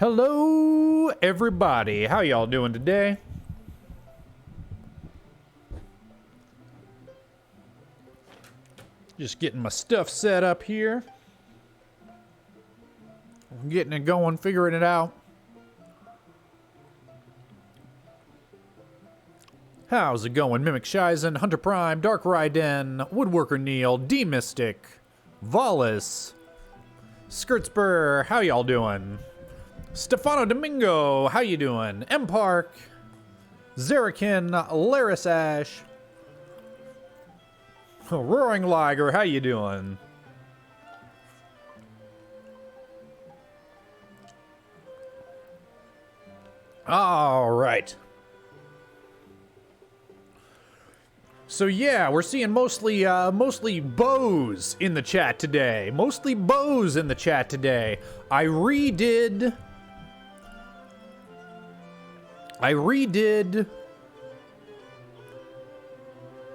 Hello, everybody. How y'all doing today? Just getting my stuff set up here. Getting it going, figuring it out. How's it going? Mimic Shizen, Hunter Prime, Dark Raiden, Woodworker Neil, D-Mystic, Valis, Skirtspur, how y'all doing? Stefano Domingo, how you doing? M-Park, Zerakin, Laris Ash, Roaring Liger, how you doing? All right. So yeah, we're seeing mostly bows in the chat today. Mostly bows in the chat today. I redid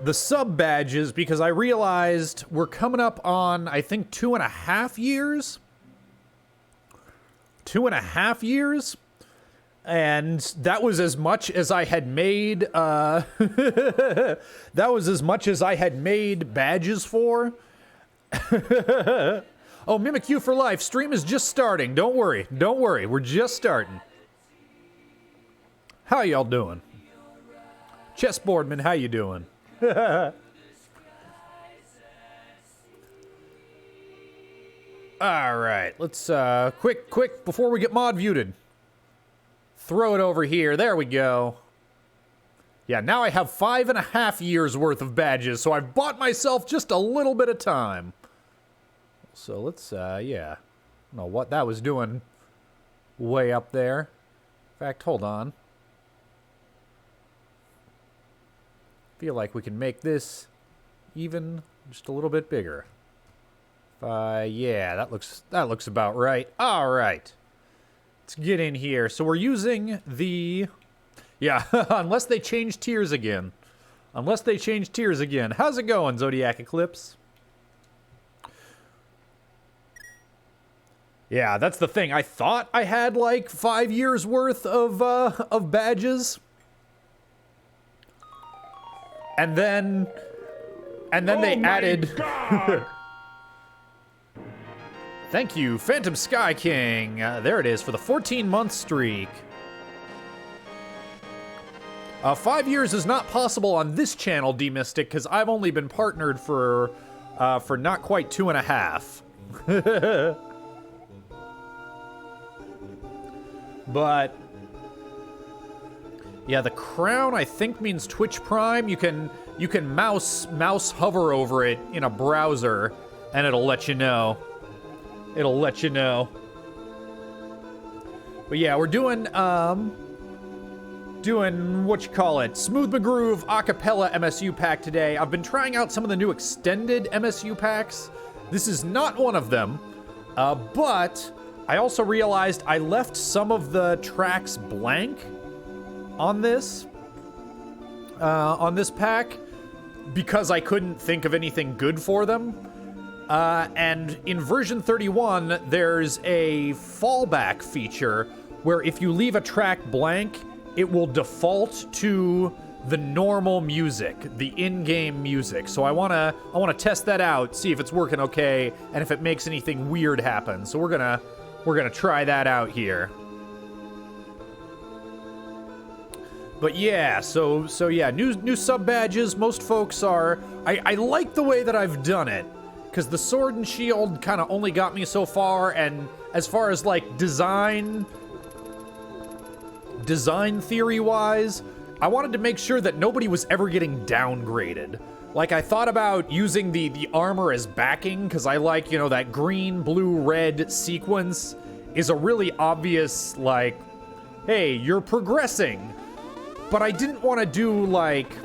the sub badges because I realized we're coming up on, I think, 2.5 years. 2.5 years? And that was as much as I had made, that was as much as I had made badges for. Oh, Mimic You for Life, stream is just starting. Don't worry, we're just starting. How y'all doing? Chessboardman, how you doing? Alright, let's, quick, before we get mod viewed. Throw it over here. There we go. Yeah, now I have 5.5 years worth of badges, so I've bought myself just a little bit of time. So let's, yeah. I don't know what that was doing way up there. In fact, hold on. Feel like we can make this even just a little bit bigger. Yeah, that looks about right. All right. Let's get in here. So we're using the... Yeah, unless they change tiers again. How's it going, Zodiac Eclipse? Yeah, that's the thing. I thought I had like 5 years worth of badges. And then they added... Thank you, Phantom Sky King. There it is for the 14-month streak. 5 years is not possible on this channel, D-Mystic, because I've only been partnered for not quite 2.5. But yeah, the crown I think means Twitch Prime. You can mouse hover over it in a browser, and it'll let you know. But yeah, we're doing what you call it, Smooth McGroove Acapella MSU pack today. I've been trying out some of the new extended MSU packs. This is not one of them, but I also realized I left some of the tracks blank on this pack because I couldn't think of anything good for them. And in version 31, there's a fallback feature where if you leave a track blank, it will default to the normal music, the in-game music. So I wanna test that out, see if it's working okay, and if it makes anything weird happen. So we're gonna try that out here. But yeah, so yeah, new sub badges. Most folks are. I like the way that I've done it. Because the sword and shield kind of only got me so far, and as far as like design theory-wise, I wanted to make sure that nobody was ever getting downgraded. Like, I thought about using the armor as backing, because I like, that green, blue, red sequence is a really obvious, like, hey, you're progressing. But I didn't want to do, like...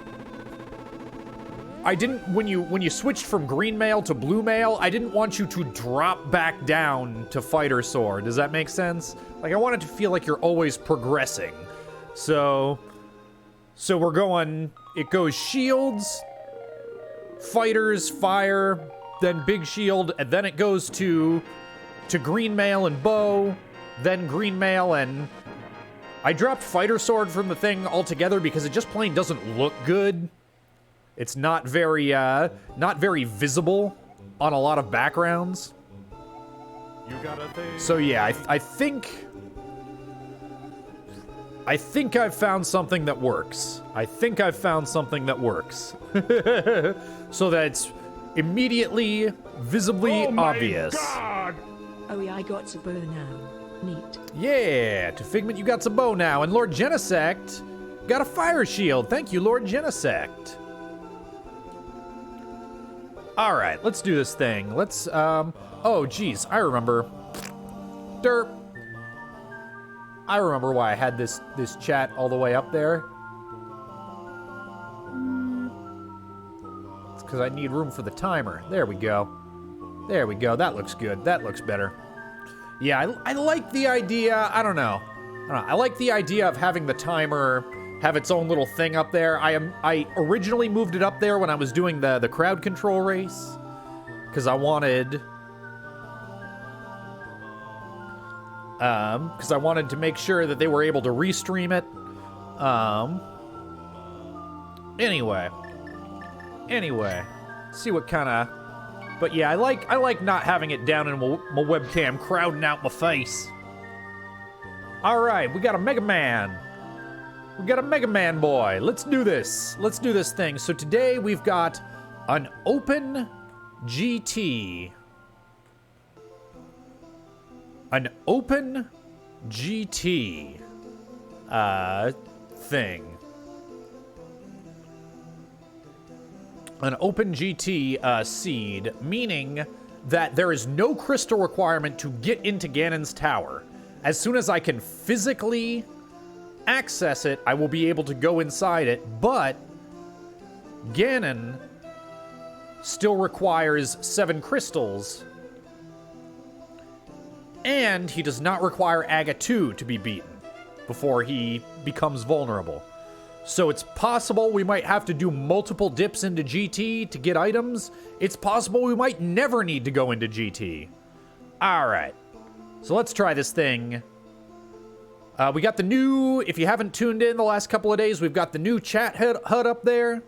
when you switched from green mail to blue mail, I didn't want you to drop back down to fighter sword. Does that make sense? Like, I wanted to feel like you're always progressing. So we're going, it goes shields, fighters, fire, then big shield, and then it goes to green mail and bow, then green mail, and I dropped Fighter Sword from the thing altogether because it just plain doesn't look good. It's not very visible on a lot of backgrounds. So yeah, I think I've found something that works. I think I've found something that works. So that it's immediately, visibly obvious. God! Oh yeah, I got to burn now. Neat. Yeah, to Figment you got some bow now, and Lord Genesect got a fire shield. Thank you, Lord Genesect. All right, let's do this thing. Let's, oh, geez, I remember. Derp. I remember why I had this chat all the way up there. It's because I need room for the timer. There we go. There we go. That looks good. That looks better. Yeah, I like the idea. I don't know. I like the idea of having the timer have its own little thing up there. I originally moved it up there when I was doing the crowd control race, because I wanted to make sure that they were able to restream it. Anyway, see what kind of. But yeah, I like not having it down in my webcam crowding out my face. All right, we got a Mega Man. We got a Mega Man boy. Let's do this. Let's do this thing. So today we've got an Open GT. An Open GT thing. An Open GT seed, meaning that there is no crystal requirement to get into Ganon's tower. As soon as I can physically access it, I will be able to go inside it, but Ganon still requires 7 crystals, and he does not require Aga 2 to be beaten before he becomes vulnerable. So it's possible we might have to do multiple dips into GT to get items. It's possible we might never need to go into GT. All right. So let's try this thing. We got the new, if you haven't tuned in the last couple of days, we've got the new chat HUD up there.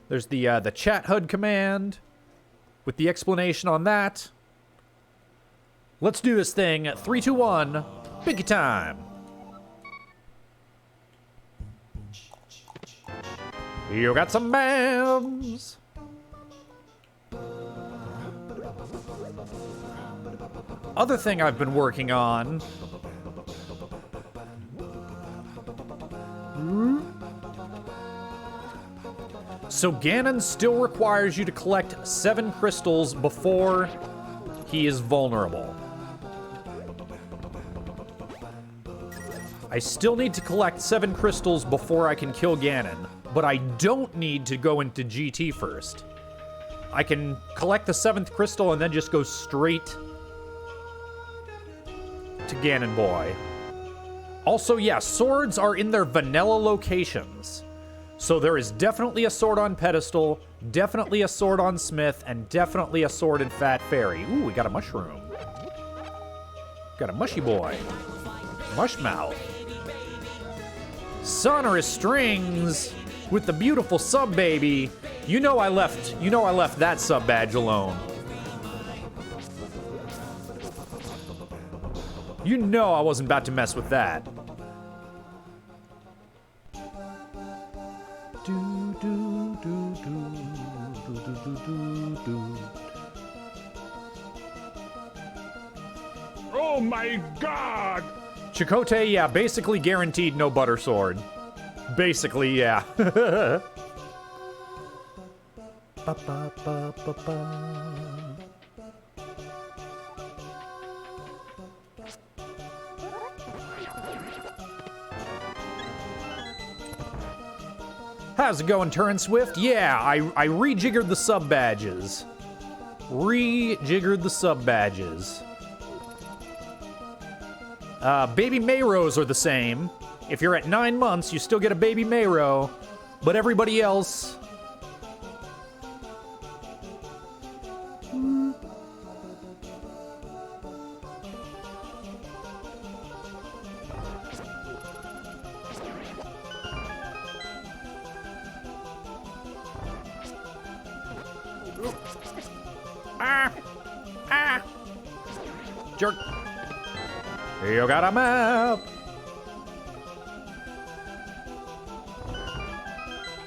There's the chat HUD command with the explanation on that. Let's do this thing. 3, 2, 1. Pinky time. You got some BAMs. Other thing I've been working on. So Ganon still requires you to collect 7 crystals before he is vulnerable. I still need to collect 7 crystals before I can kill Ganon, but I don't need to go into GT first. I can collect the 7th crystal and then just go straight to Ganon Boy. Also, yeah, swords are in their vanilla locations. So there is definitely a sword on Pedestal, definitely a sword on Smith, and definitely a sword in Fat Fairy. Ooh, we got a mushroom. Got a mushy boy. Mushmouth. Sonorous strings with the beautiful sub baby. You know I left that sub badge alone. You know I wasn't about to mess with that. Oh my God! Chakotay, yeah, basically guaranteed no butter sword. Basically, yeah. How's it going, Turin Swift? Yeah, I rejiggered the sub badges. Rejiggered the sub badges. Baby Mayros are the same. If you're at 9 months, you still get a baby Mayro, but everybody else... Ah! Ah! Jerk! You got a map!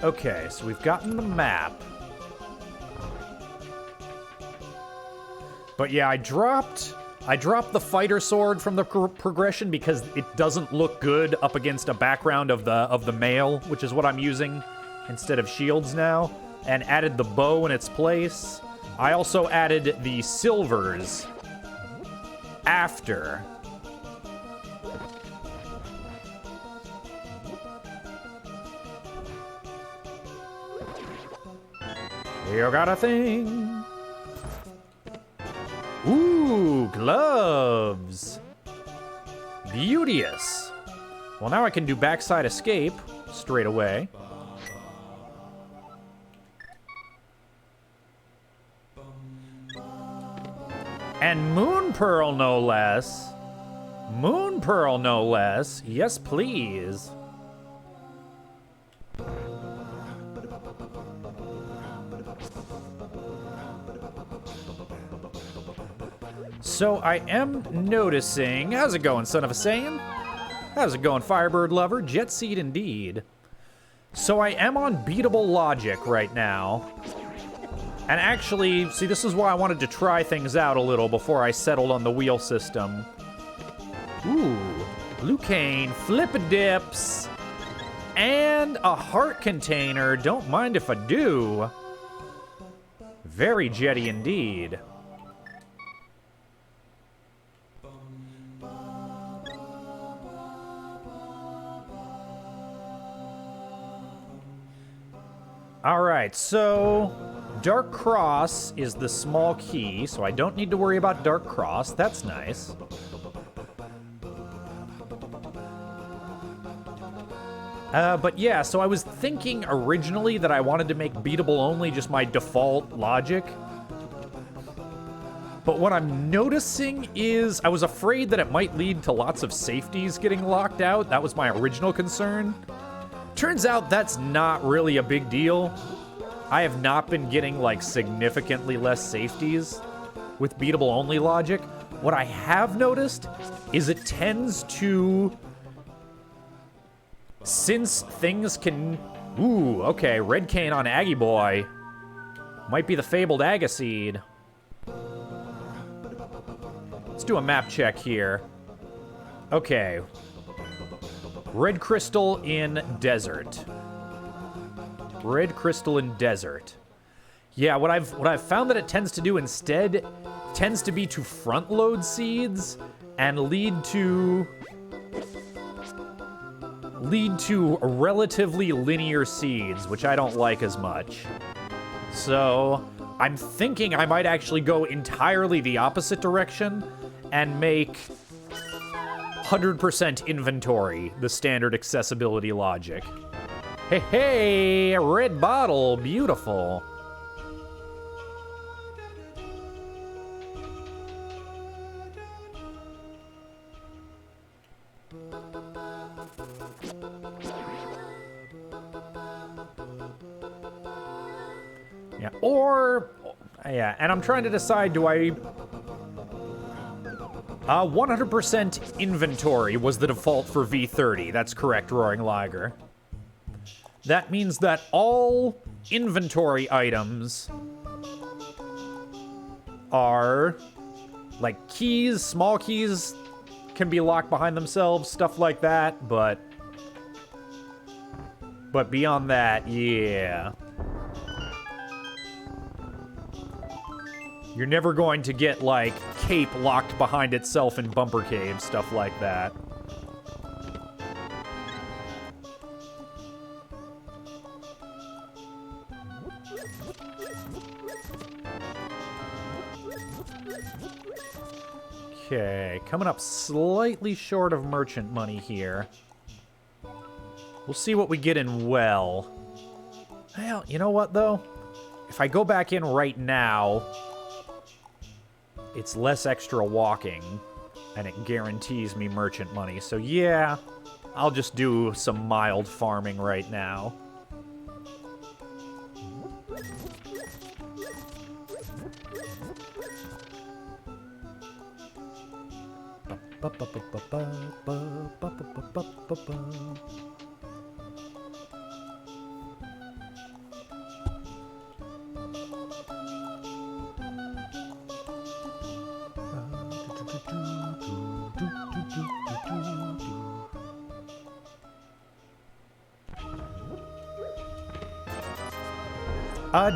Okay, so we've gotten the map. But yeah, I dropped the fighter sword from the progression because it doesn't look good up against a background of the mail, which is what I'm using instead of shields now, and added the bow in its place. I also added the silvers after. You got a thing. Ooh, gloves. Beauteous. Well, now I can do backside escape straight away. And Moon Pearl, no less. Moon Pearl, no less. Yes, please. So I am noticing... How's it going, son of a Saiyan? How's it going, Firebird lover? Jet Seed indeed. So I am on beatable logic right now. And actually, see, this is why I wanted to try things out a little before I settled on the wheel system. Ooh, Lucane, Flip-a-Dips, and a heart container. Don't mind if I do. Very jetty indeed. All right, so Dark Cross is the small key, so I don't need to worry about Dark Cross. That's nice. But yeah, so I was thinking originally that I wanted to make beatable only just my default logic. But what I'm noticing is I was afraid that it might lead to lots of safeties getting locked out. That was my original concern. Turns out that's not really a big deal. I have not been getting, like, significantly less safeties with beatable only logic. What I have noticed is it tends to... Since things can... Ooh, okay, Red Cane on Aggie Boy. Might be the fabled Agaseed. Let's do a map check here. Okay. Red Crystal in Desert. Red Crystal in Desert. Yeah, what I've found that it tends to do instead tends to be to front load seeds and lead to relatively linear seeds, which I don't like as much. So, I'm thinking I might actually go entirely the opposite direction and make 100% inventory the standard accessibility logic. Hey, hey, a red bottle, beautiful. Yeah, or, yeah, and I'm trying to decide, do I... 100% inventory was the default for V30. That's correct, Roaring Liger. That means that all inventory items are, like, keys, small keys can be locked behind themselves, stuff like that, but beyond that, yeah. You're never going to get, like, cape locked behind itself in bumper cave, stuff like that. Okay, coming up slightly short of merchant money here. We'll see what we get in well. Well, you know what, though? If I go back in right now, it's less extra walking, and it guarantees me merchant money. So yeah, I'll just do some mild farming right now.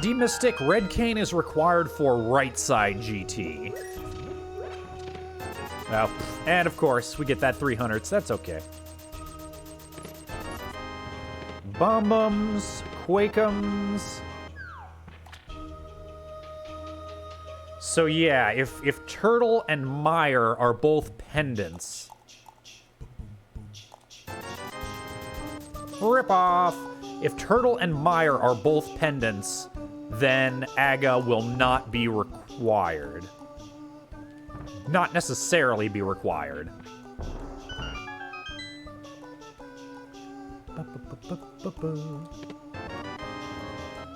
Demystic Red Cane is required for right side GT. Well, and of course, we get that 300s. That's okay. Bombums, Quakeums. So yeah, if Turtle and Mire are both pendants. Rip off! If Turtle and Mire are both pendants, then Aga will not be required. Not necessarily be required.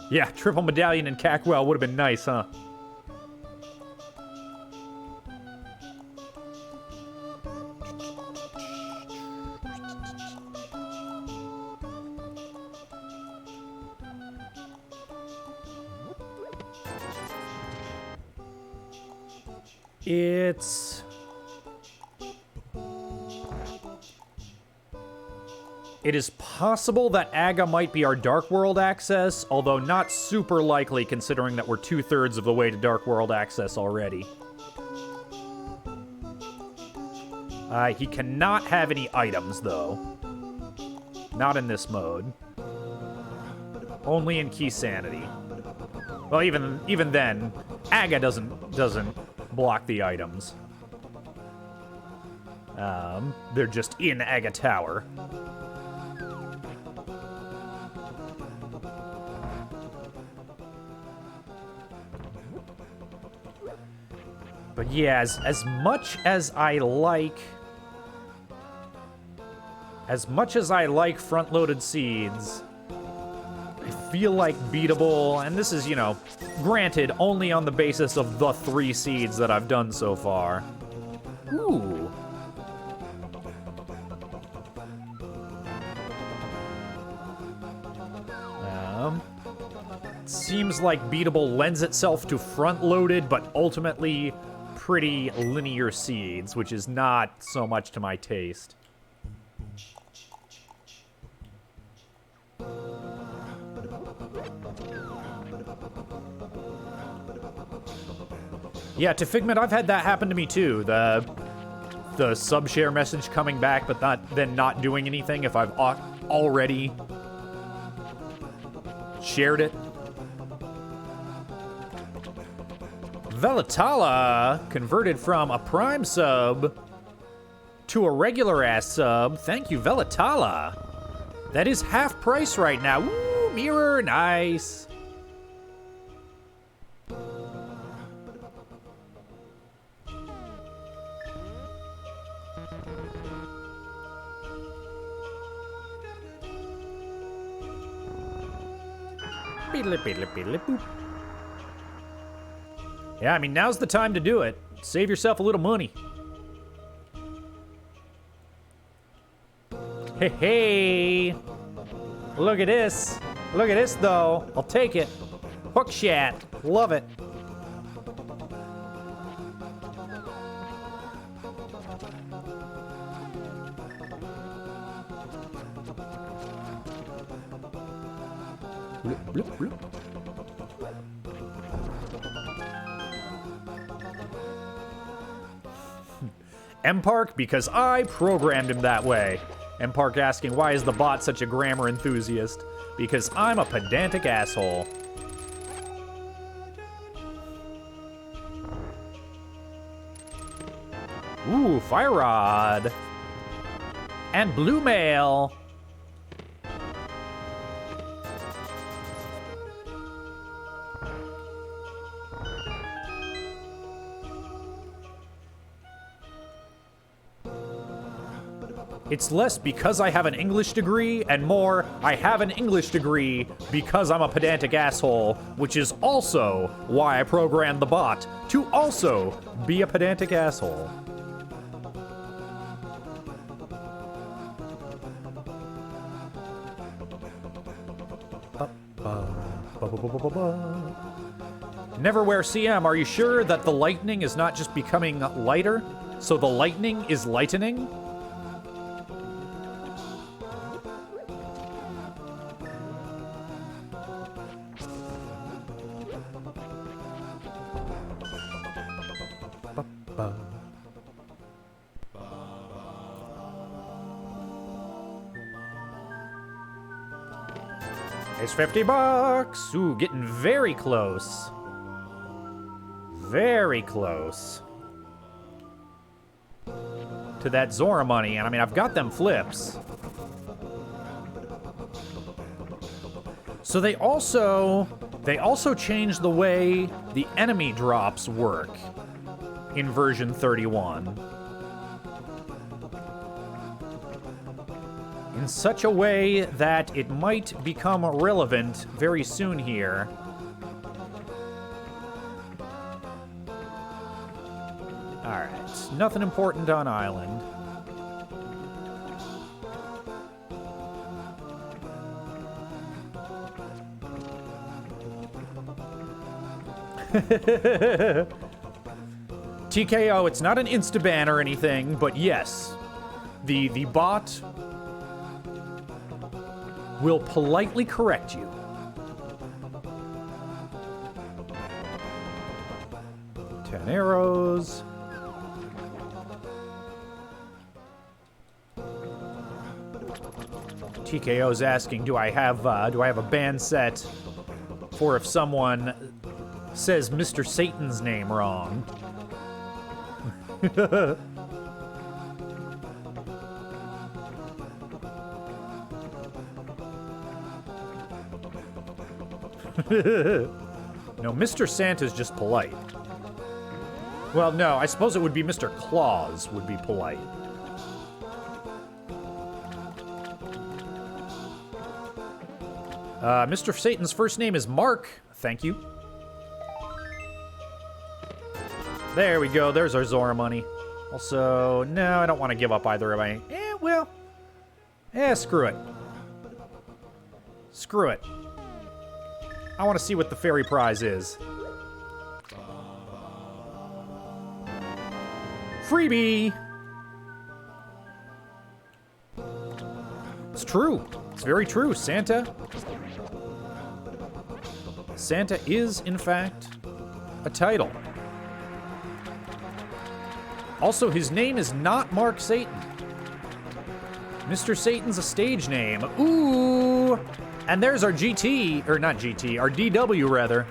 Yeah, triple medallion and Cackwell would have been nice, huh? It is possible that Aga might be our Dark World access, although not super likely considering that we're 2/3 of the way to Dark World access already. He cannot have any items, though. Not in this mode. Only in Key Sanity. Well, even then, Aga doesn't block the items. They're just in Aga Tower. But yeah, as much as I like front-loaded seeds, I feel like beatable, and this is, you know, granted, only on the basis of the 3 seeds that I've done so far. Ooh. Seems like beatable lends itself to front-loaded, but ultimately pretty linear seeds, which is not so much to my taste. Yeah, to Figment, I've had that happen to me too. The sub-share message coming back, but then not doing anything if I've already shared it. Velatala converted from a Prime sub to a regular-ass sub. Thank you, Velatala. That is half price right now. Woo, mirror, nice. Beedle-beedle-beedle-boop. Yeah, I mean, now's the time to do it. Save yourself a little money. Hey, hey. Look at this. Look at this, though. I'll take it. Hookshot. Love it. Bloop, bloop, bloop. M-Park, because I programmed him that way. M-Park asking, why is the bot such a grammar enthusiast? Because I'm a pedantic asshole. Ooh, Fire Rod. And Blue Mail. It's less because I have an English degree, and more, I have an English degree because I'm a pedantic asshole, which is also why I programmed the bot to also be a pedantic asshole. Neverwhere CM, are you sure that the lightning is not just becoming lighter? So the lightning is lightening? It's $50. Ooh, getting very close. Very close to that Zora money. And I mean, I've got them flips. So they also changed the way the enemy drops work in version 31. In such a way that it might become relevant very soon here. Alright, nothing important on Island. TKO, it's not an insta-ban or anything, but yes, the bot will politely correct you. Ten arrows. TKO's asking, do I have a ban set for if someone says Mr. Satan's name wrong? No, Mr. Santa's just polite. Well, no, I suppose it would be Mr. Claus would be polite. Mr. Satan's first name is Mark. Thank you. There we go. There's our Zora money. Also, no, I don't want to give up either of my... screw it. Screw it. I want to see what the fairy prize is. Freebie! It's true. It's very true. Santa is, in fact, a title. Also, his name is not Mark Satan. Mr. Satan's a stage name. Ooh! And there's our GT, or not GT, our DW rather.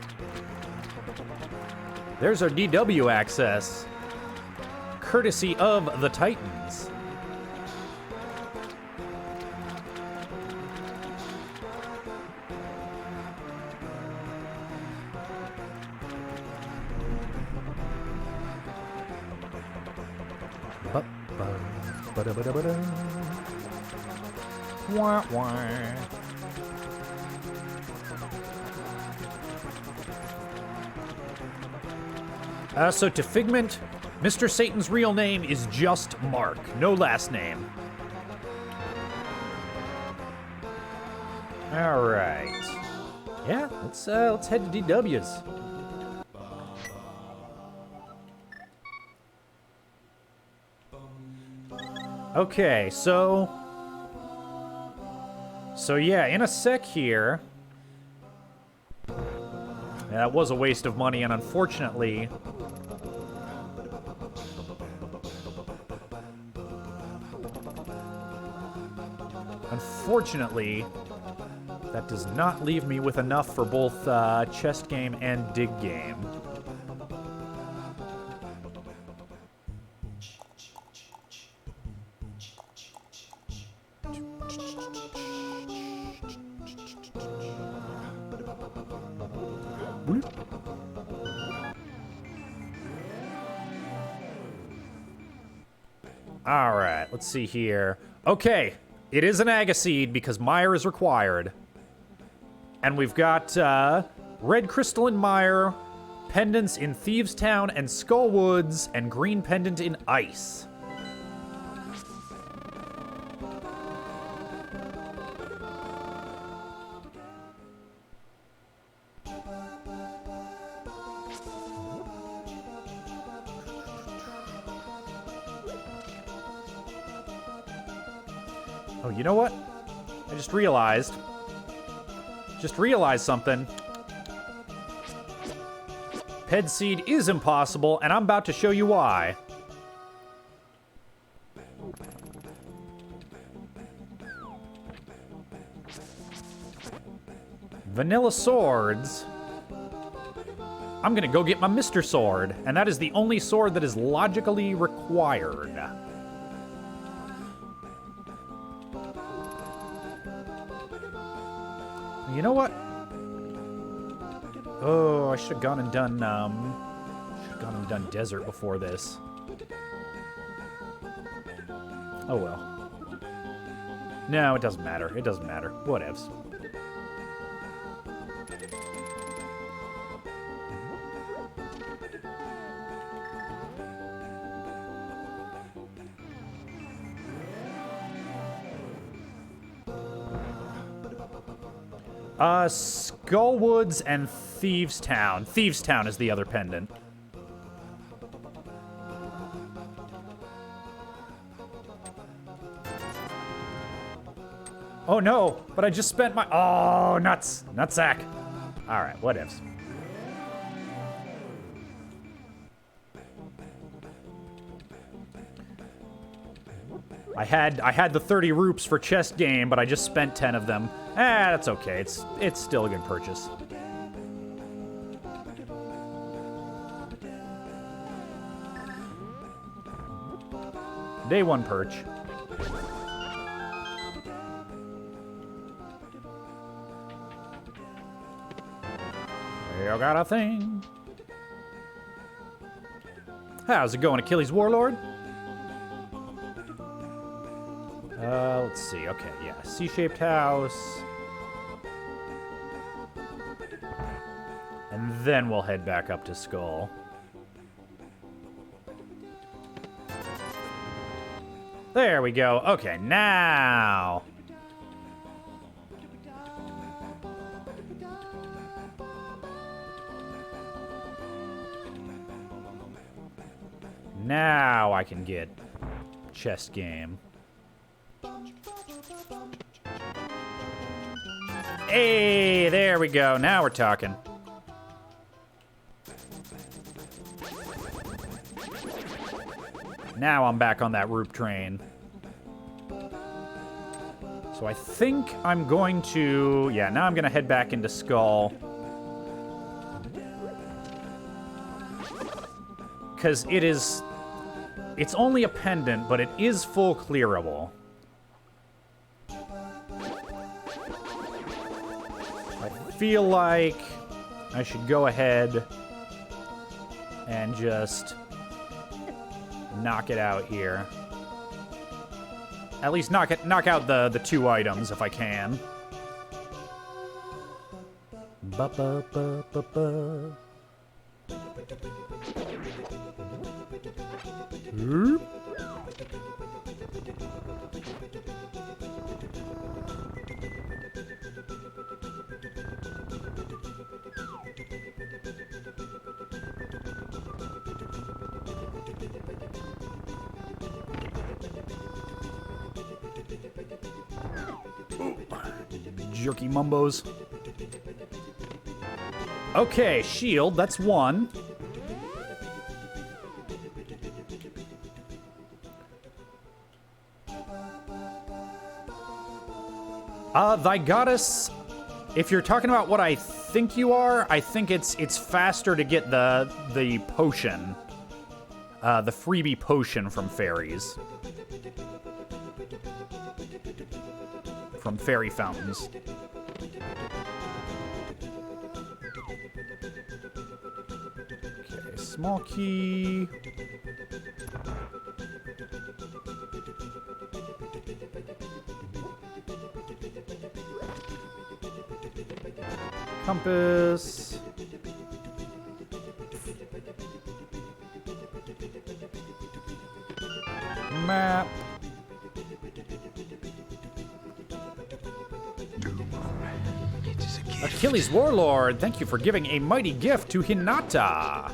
There's our DW access. Courtesy of the Titans. Wah, wah. So to Figment, Mr. Satan's real name is just Mark, no last name. All right. Yeah, let's head to DW's. Okay, so yeah, in a sec here. Yeah, that was a waste of money, and unfortunately, that does not leave me with enough for both chest game and dig game. All right, let's see here. Okay, it is an Agaseed because Mire is required. And we've got red crystalline Mire, pendants in Thieves Town and Skullwoods, and green pendant in Ice. Oh, you know what? I just realized. Just realized something. Ped Seed is impossible, and I'm about to show you why. Vanilla swords. I'm gonna go get my Mr. Sword, and that is the only sword that is logically required. You know what? Oh, I should have gone and done, desert before this. Oh well. No, it doesn't matter. It doesn't matter. Whatevs. Skullwoods and Thieves Town. Thieves Town is the other pendant. Oh no, but I just spent my... Oh, nuts. Nutsack. Alright, whatevs. I had the 30 roops for chest game, but I just spent 10 of them. That's okay. It's still a good purchase. Day 1 perch. You got a thing. How's it going, Achilles Warlord? Let's see. Okay, yeah. C-shaped house. And then we'll head back up to Skull. There we go. Okay, now. Now I can get chest game. Hey, there we go. Now we're talking. Now I'm back on that roop train. So I think I'm going to... Yeah, now I'm going to head back into Skull. Because it is... It's only a pendant, but it is full clearable. I feel like I should go ahead and just knock it out here. At least knock out the 2 items if I can. Ba-ba-ba-ba-ba. Oop. Jerky mumbos. Okay, shield, that's 1. Thy goddess, if you're talking about what I think you are, I think it's faster to get the potion. The freebie potion from fairies. From fairy fountains. Okay, small key. Compass. Map. Achilles Warlord, thank you for giving a mighty gift to Hinata.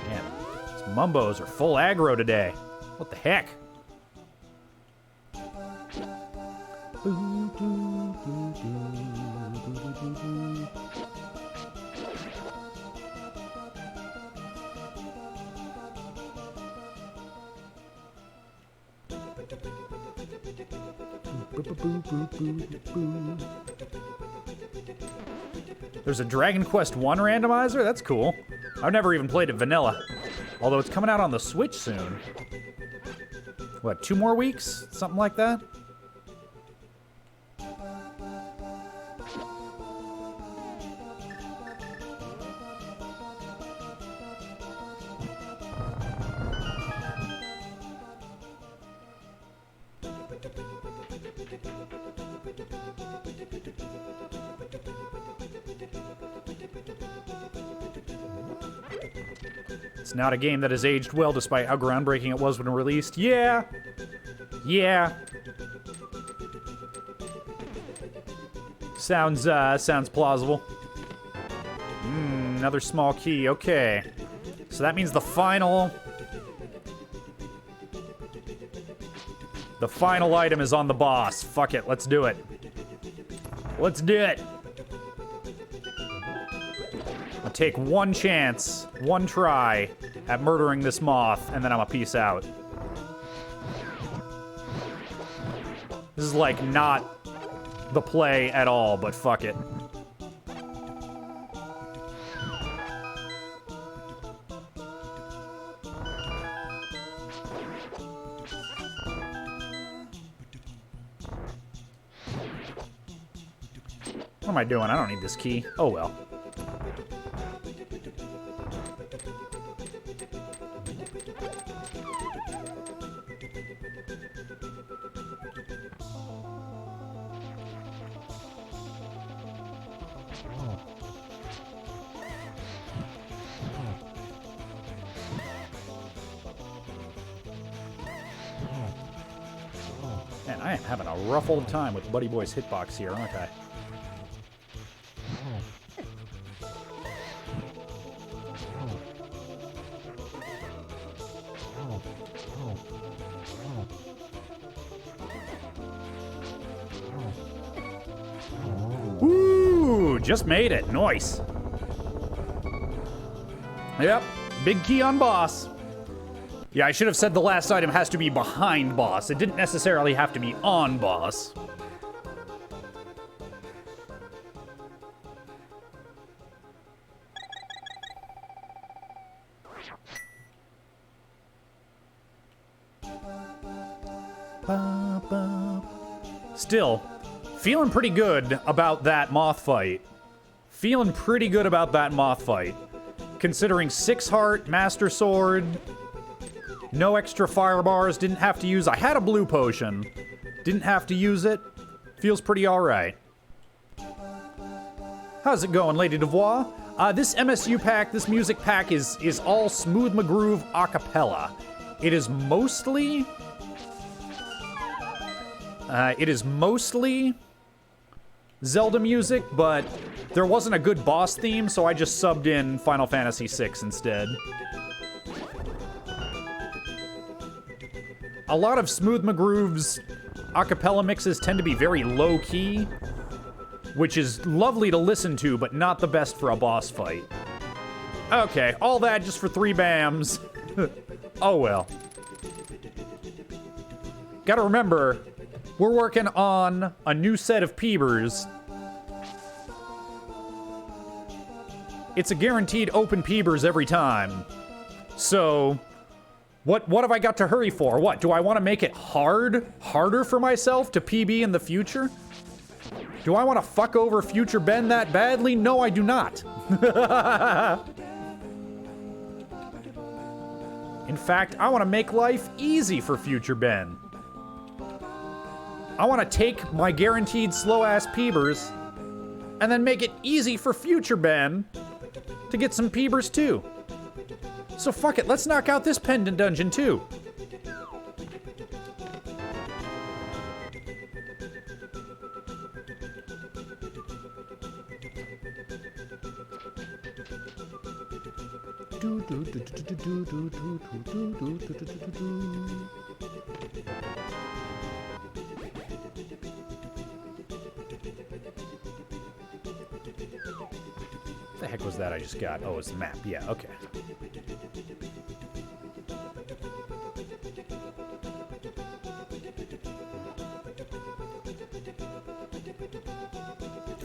Man, these mumbos are full aggro today. What the heck? There's a Dragon Quest 1 randomizer? That's cool. I've never even played it vanilla. Although it's coming out on the Switch soon. What, 2 more weeks? Something like that? It's not a game that has aged well despite how groundbreaking it was when released. Yeah. Yeah. Sounds plausible. Another small key. Okay. So that means the final item is on the boss. Fuck it. Let's do it. Let's do it. I'll take one chance, one try at murdering this moth, and then I'm a peace out. This is like not the play at all, but fuck it. What am I doing? I don't need this key. Oh well. Man, I am having a rough old time with Buddy Boy's hitbox here, aren't I? Ooh, just made it. Nice. Yep, big key on boss. Yeah, I should have said the last item has to be behind boss. It didn't necessarily have to be on boss. Still, feeling pretty good about that moth fight. Feeling pretty good about that moth fight. Considering 6 heart, Master Sword, no extra fire bars, didn't have to use. I had a blue potion, didn't have to use it. Feels pretty alright. How's it going, Lady Devois? This MSU pack, this music pack is all Smooth McGroove a cappella. It is mostly Zelda music, but there wasn't a good boss theme, so I just subbed in Final Fantasy VI instead. A lot of Smooth McGroove's a cappella mixes tend to be very low-key, which is lovely to listen to, but not the best for a boss fight. Okay, all that just for 3 BAMs. Oh well. Gotta remember, we're working on a new set of Peebers. It's a guaranteed open Peebers every time. So, what have I got to hurry for? What, do I want to make it harder for myself to PB in the future? Do I want to fuck over Future Ben that badly? No, I do not. In fact, I want to make life easy for Future Ben. I want to take my guaranteed slow-ass Peebers and then make it easy for Future Ben to get some Peebers too. So fuck it, let's knock out this pendant dungeon too. The heck was that I just got? Oh, it's the map. Yeah, okay.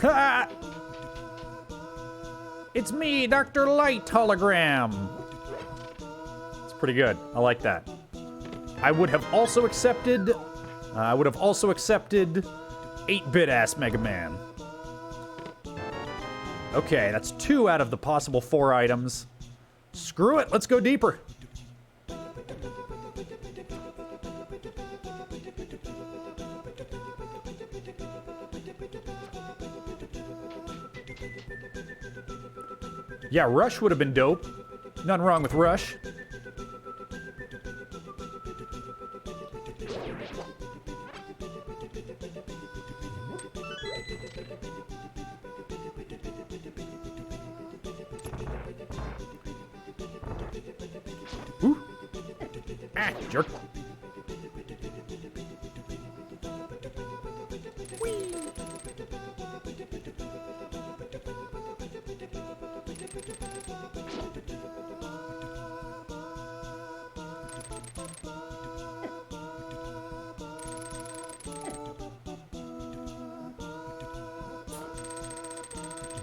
Ha! It's me, Dr. Light hologram. It's pretty good. I like that. I would have also accepted 8-bit ass Mega Man. Okay, that's 2 out of the possible 4 items. Screw it, let's go deeper. Yeah, Rush would have been dope. Nothing wrong with Rush. Ooh. Ah, jerk.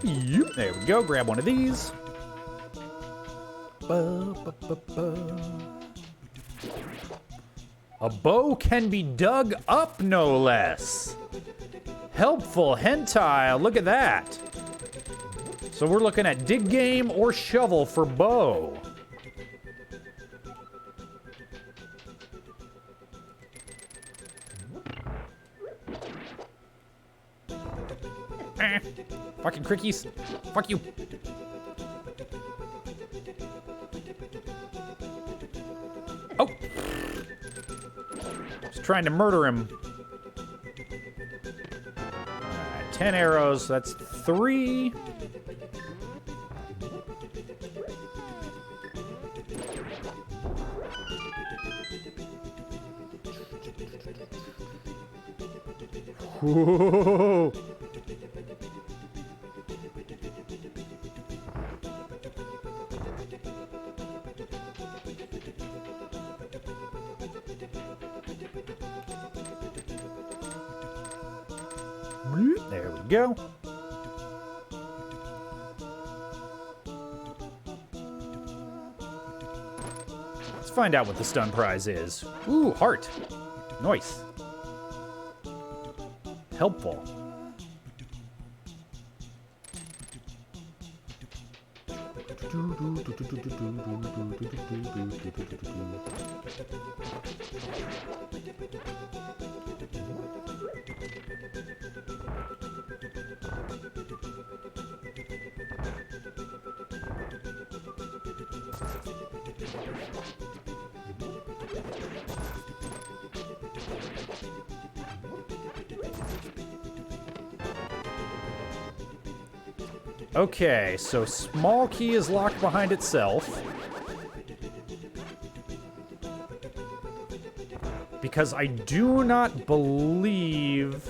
Yep, there we go. Grab one of these. A bow can be dug up, no less. Helpful hentai, look at that. So we're looking at dig game or shovel for bow. Fucking crickies. Fuck you. Oh! Just trying to murder him. 10 arrows, that's 3. Whoa. There we go. Let's find out what the stun prize is. Ooh, heart. Nice. Helpful. Okay, so small key is locked behind itself. Because I do not believe...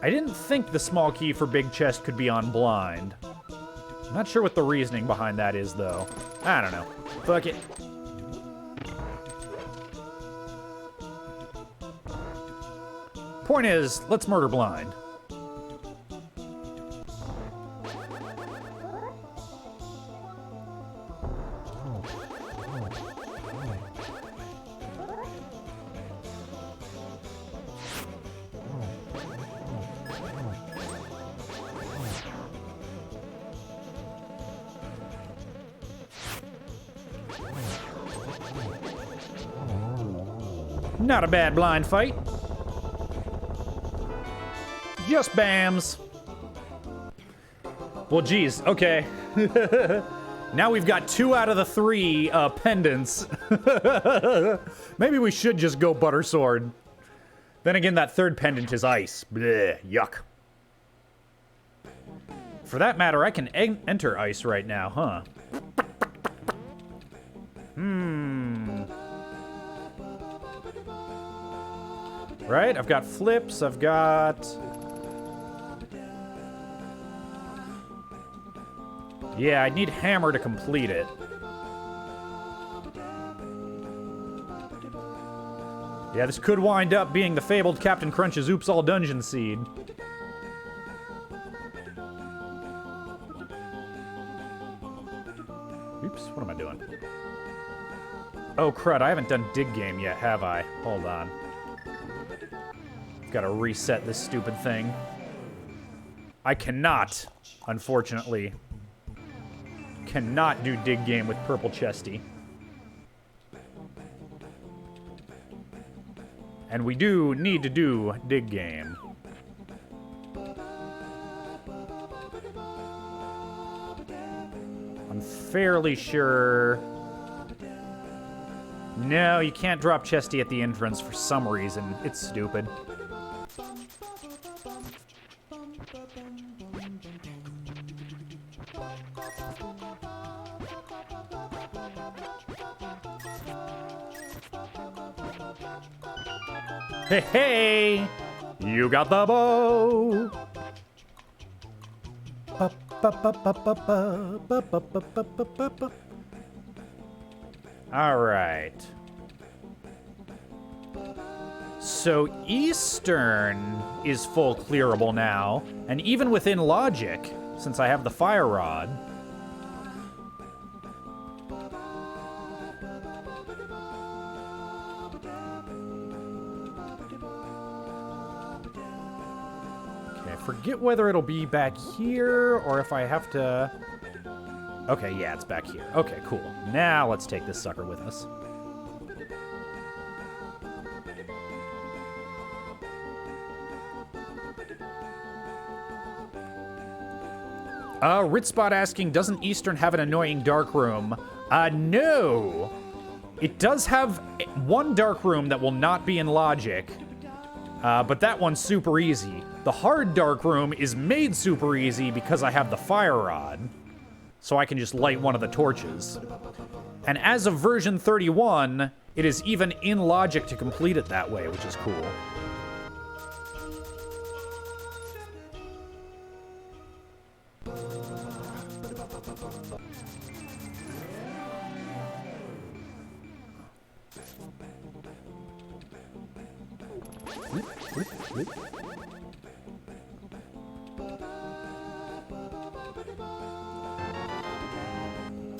I didn't think the small key for big chest could be on blind. I'm not sure what the reasoning behind that is, though. I don't know. Fuck it. Point is, let's murder blind. Not a bad blind fight. Just bams. Well, geez, okay. Now we've got 2 out of the 3 pendants. Maybe we should just go butter sword. Then again, that third pendant is ice. Bleh, yuck. For that matter, I can enter ice right now, huh? Right? I've got flips, I've got... Yeah, I'd need hammer to complete it. Yeah, this could wind up being the fabled Captain Crunch's Oops All Dungeon seed. Oops, what am I doing? Oh, crud, I haven't done dig game yet, have I? Hold on. Gotta reset this stupid thing. I cannot, unfortunately. Cannot do dig game with purple chesty. And we do need to do dig game. I'm fairly sure... No, you can't drop chesty at the entrance for some reason. It's stupid. Hey, hey! You got the bow! Alright. So Eastern is full clearable now, and even within logic, since I have the fire rod. Forget whether it'll be back here or if I have to... Okay, yeah, it's back here. Okay, cool. Now let's take this sucker with us. Ritspot asking, doesn't Eastern have an annoying dark room? No! It does have one dark room that will not be in logic, but that one's super easy. The hard dark room is made super easy because I have the fire rod, so I can just light one of the torches. And as of version 31, it is even in logic to complete it that way, which is cool.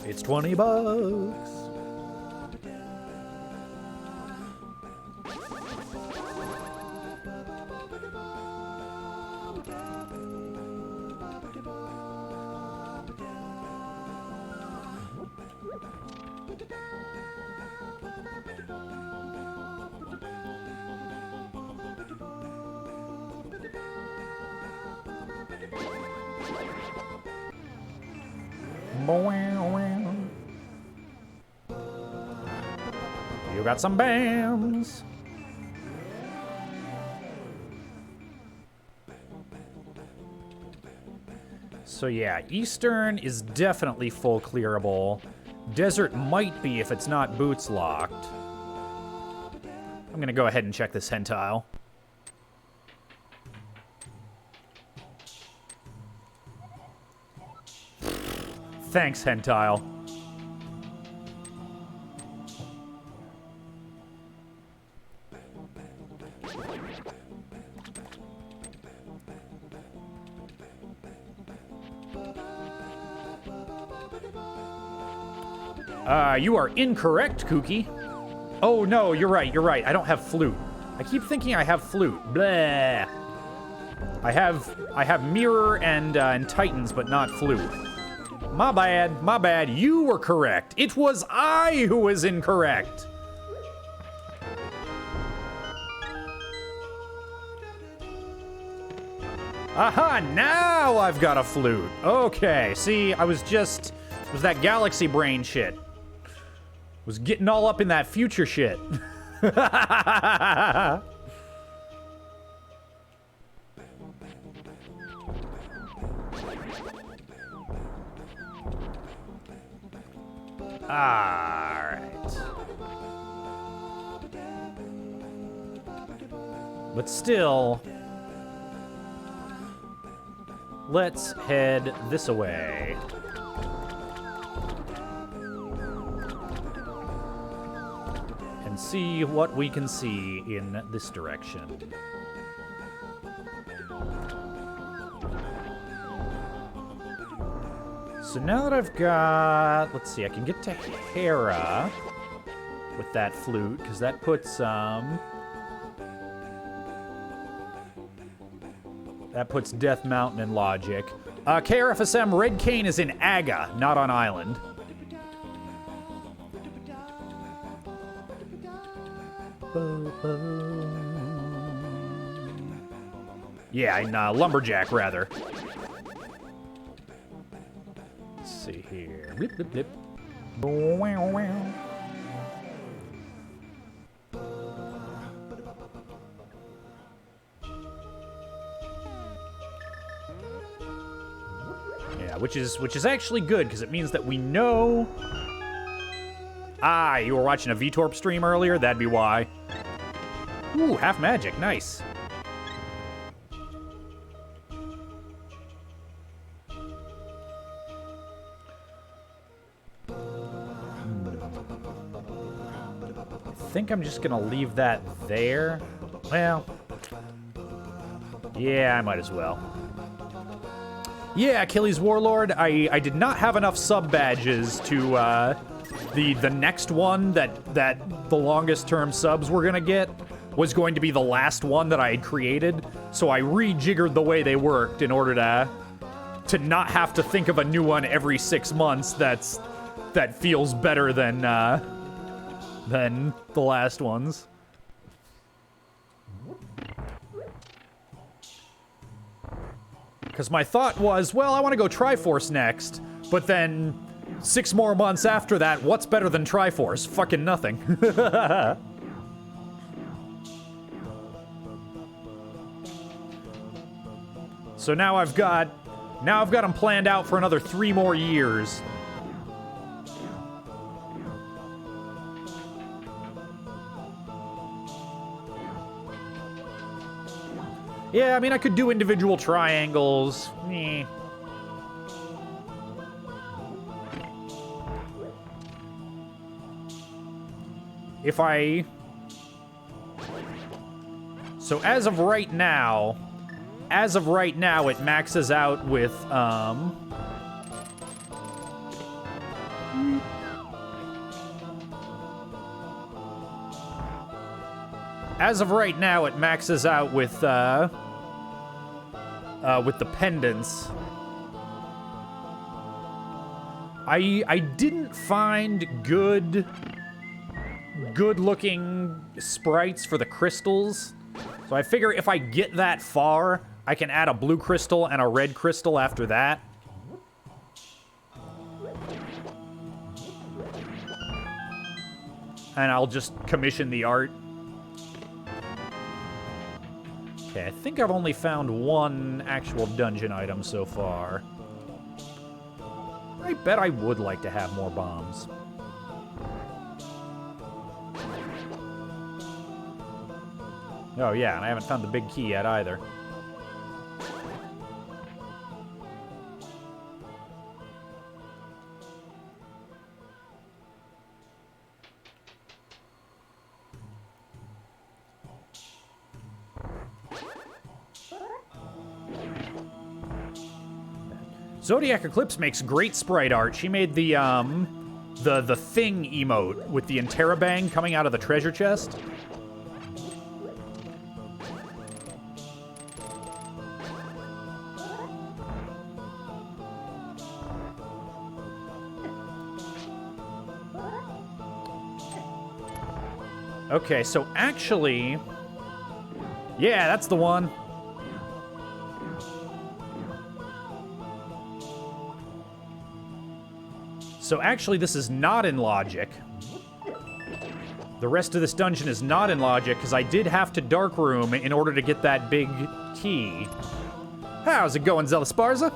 It's $20. You got some BAMs. So yeah, Eastern is definitely full clearable. Desert might be if it's not boots locked. I'm gonna go ahead and check this hentile. Thanks, hentile. You are incorrect, Kooky. Oh, no, you're right, I don't have flute. I keep thinking I have flute. Blah. I have mirror and Titans, but not flute. My bad, you were correct. It was I who was incorrect. Aha, now I've got a flute. Okay, see, it was that galaxy brain shit. Was getting all up in that future shit. Alright. But still, let's head this way. And see what we can see in this direction. So now that I've got, let's see, I can get to Hera with that flute, because that puts, that puts Death Mountain in logic. KRFSM, Red Cane is in Aga, not on Island. Yeah, in Lumberjack, rather. Let's see here. Blip, blip, blip. Wow, wow. Yeah, which is actually good, because it means that we know... Ah, you were watching a VTorp stream earlier? That'd be why. Ooh, half magic. Nice. I think I'm just gonna leave that there. Well, yeah, I might as well. Yeah, Achilles Warlord, I did not have enough sub badges to the next one that the longest term subs we're gonna get was going to be the last one that I had created. So I rejiggered the way they worked in order to not have to think of a new one every 6 months that feels better than the last ones. Because my thought was, well, I want to go Triforce next, but then 6 more months after that, what's better than Triforce? Fucking nothing. So now I've got them planned out for another 3 more years. Yeah, I mean, I could do individual triangles. Eh. If I... So as of right now, it maxes out with, As of right now, it maxes out with the pendants. I didn't find good-looking sprites for the crystals. So I figure if I get that far, I can add a blue crystal and a red crystal after that. And I'll just commission the art. Okay, I think I've only found one actual dungeon item so far. I bet I would like to have more bombs. Oh yeah, and I haven't found the big key yet either. Zodiac Eclipse makes great sprite art. She made the thing emote with the Interrobang coming out of the treasure chest. Okay, so actually... Yeah, that's the one. So actually, this is not in logic. The rest of this dungeon is not in logic, because I did have to dark room in order to get that big key. How's it going, Zelasparza?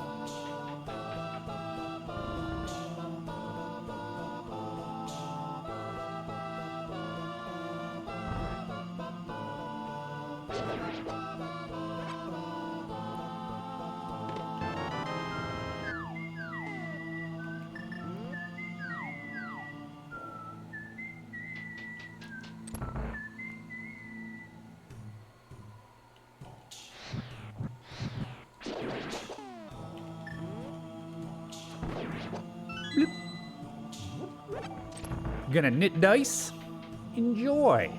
Bloop. Gonna knit dice? Enjoy.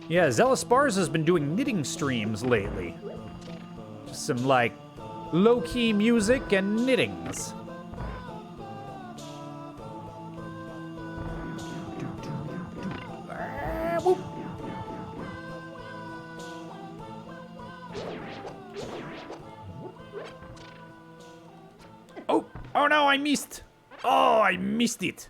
Yeah, Zealous Bars has been doing knitting streams lately. Just some, like, low-key music and knittings. Whoop. Oh no, I missed. Oh, I missed it.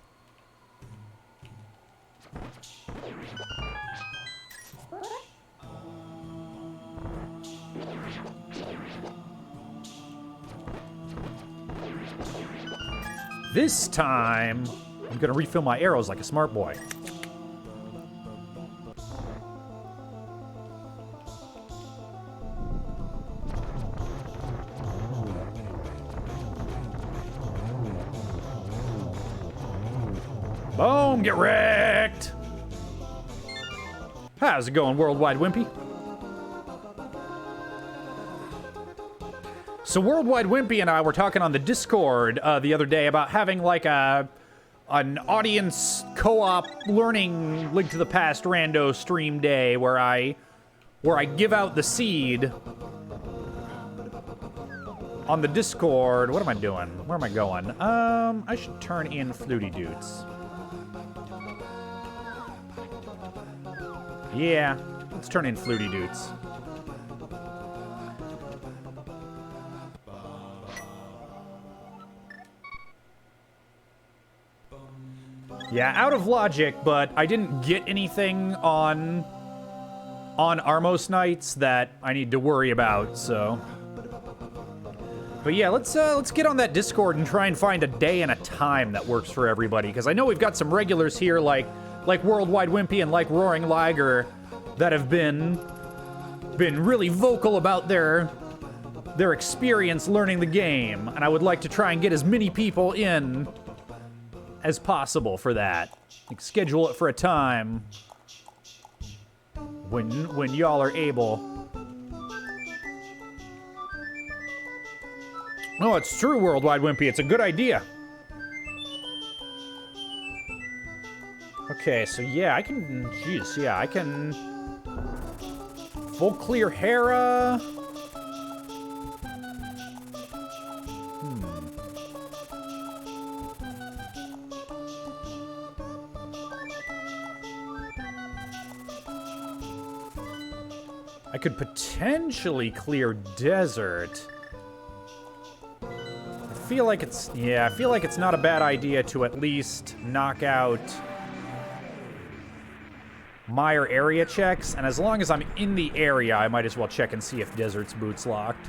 This time, I'm gonna refill my arrows like a smart boy. Boom, get wrecked! How's it going, Worldwide Wimpy? So Worldwide Wimpy and I were talking on the Discord the other day about having like an audience co-op learning Link to the Past rando stream day where I give out the seed on the Discord. What am I doing? Where am I going? I should turn in Flutie Dudes. Yeah, let's turn in Flutie Dudes. Yeah, out of logic, but I didn't get anything on Armos Nights that I need to worry about, so. But yeah, let's get on that Discord and try and find a day and a time that works for everybody, because I know we've got some regulars here like Worldwide Wimpy and like Roaring Liger that have been really vocal about their experience learning the game, and I would like to try and get as many people in as possible for that. Like, schedule it for a time when y'all are able. No, it's true, Worldwide Wimpy. It's a good idea. Okay, so yeah, I can... Jeez, yeah, I can... Full clear Hera. I could potentially clear Desert. I feel like it's not a bad idea to at least knock out Mire area checks, and as long as I'm in the area, I might as well check and see if Desert's boots locked.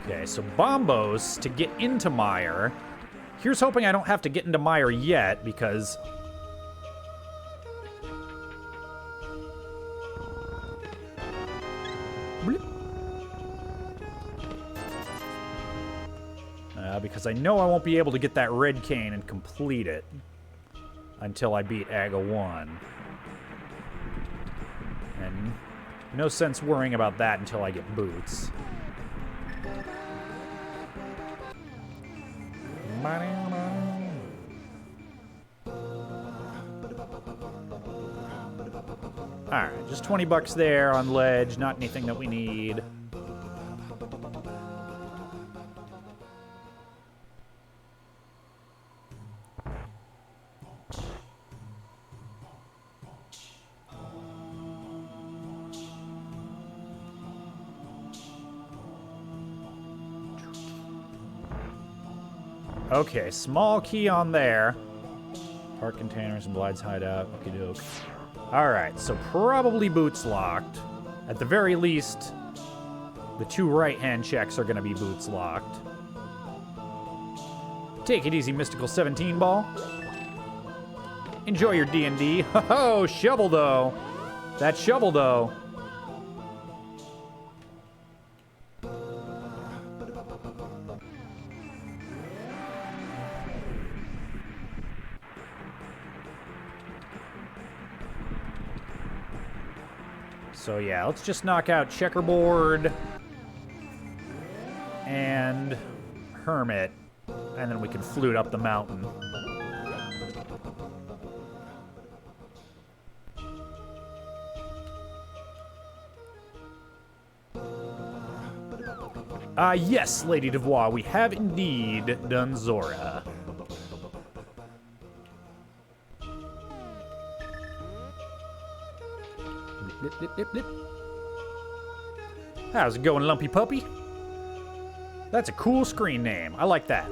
Okay, so Bombos to get into Mire. Here's hoping I don't have to get into Mire yet, because... because I know I won't be able to get that red cane and complete it until I beat Aga 1. And no sense worrying about that until I get boots. Alright, just 20 bucks there on ledge, not anything that we need. Okay, small key on there. Park containers and Blide's hideout. Okie doke. Alright, so probably boots locked. At the very least, the two right-hand checks are going to be boots locked. Take it easy, Mystical 17 Ball. Enjoy your D&D. Ho-ho, shovel though. That shovel though. So yeah, let's just knock out Checkerboard. and hermit, and then we can flute up the mountain. Yes, Lady Devois, we have indeed done Zora. Blip, blip, blip, blip. How's it going, Lumpy Puppy? That's a cool screen name. I like that.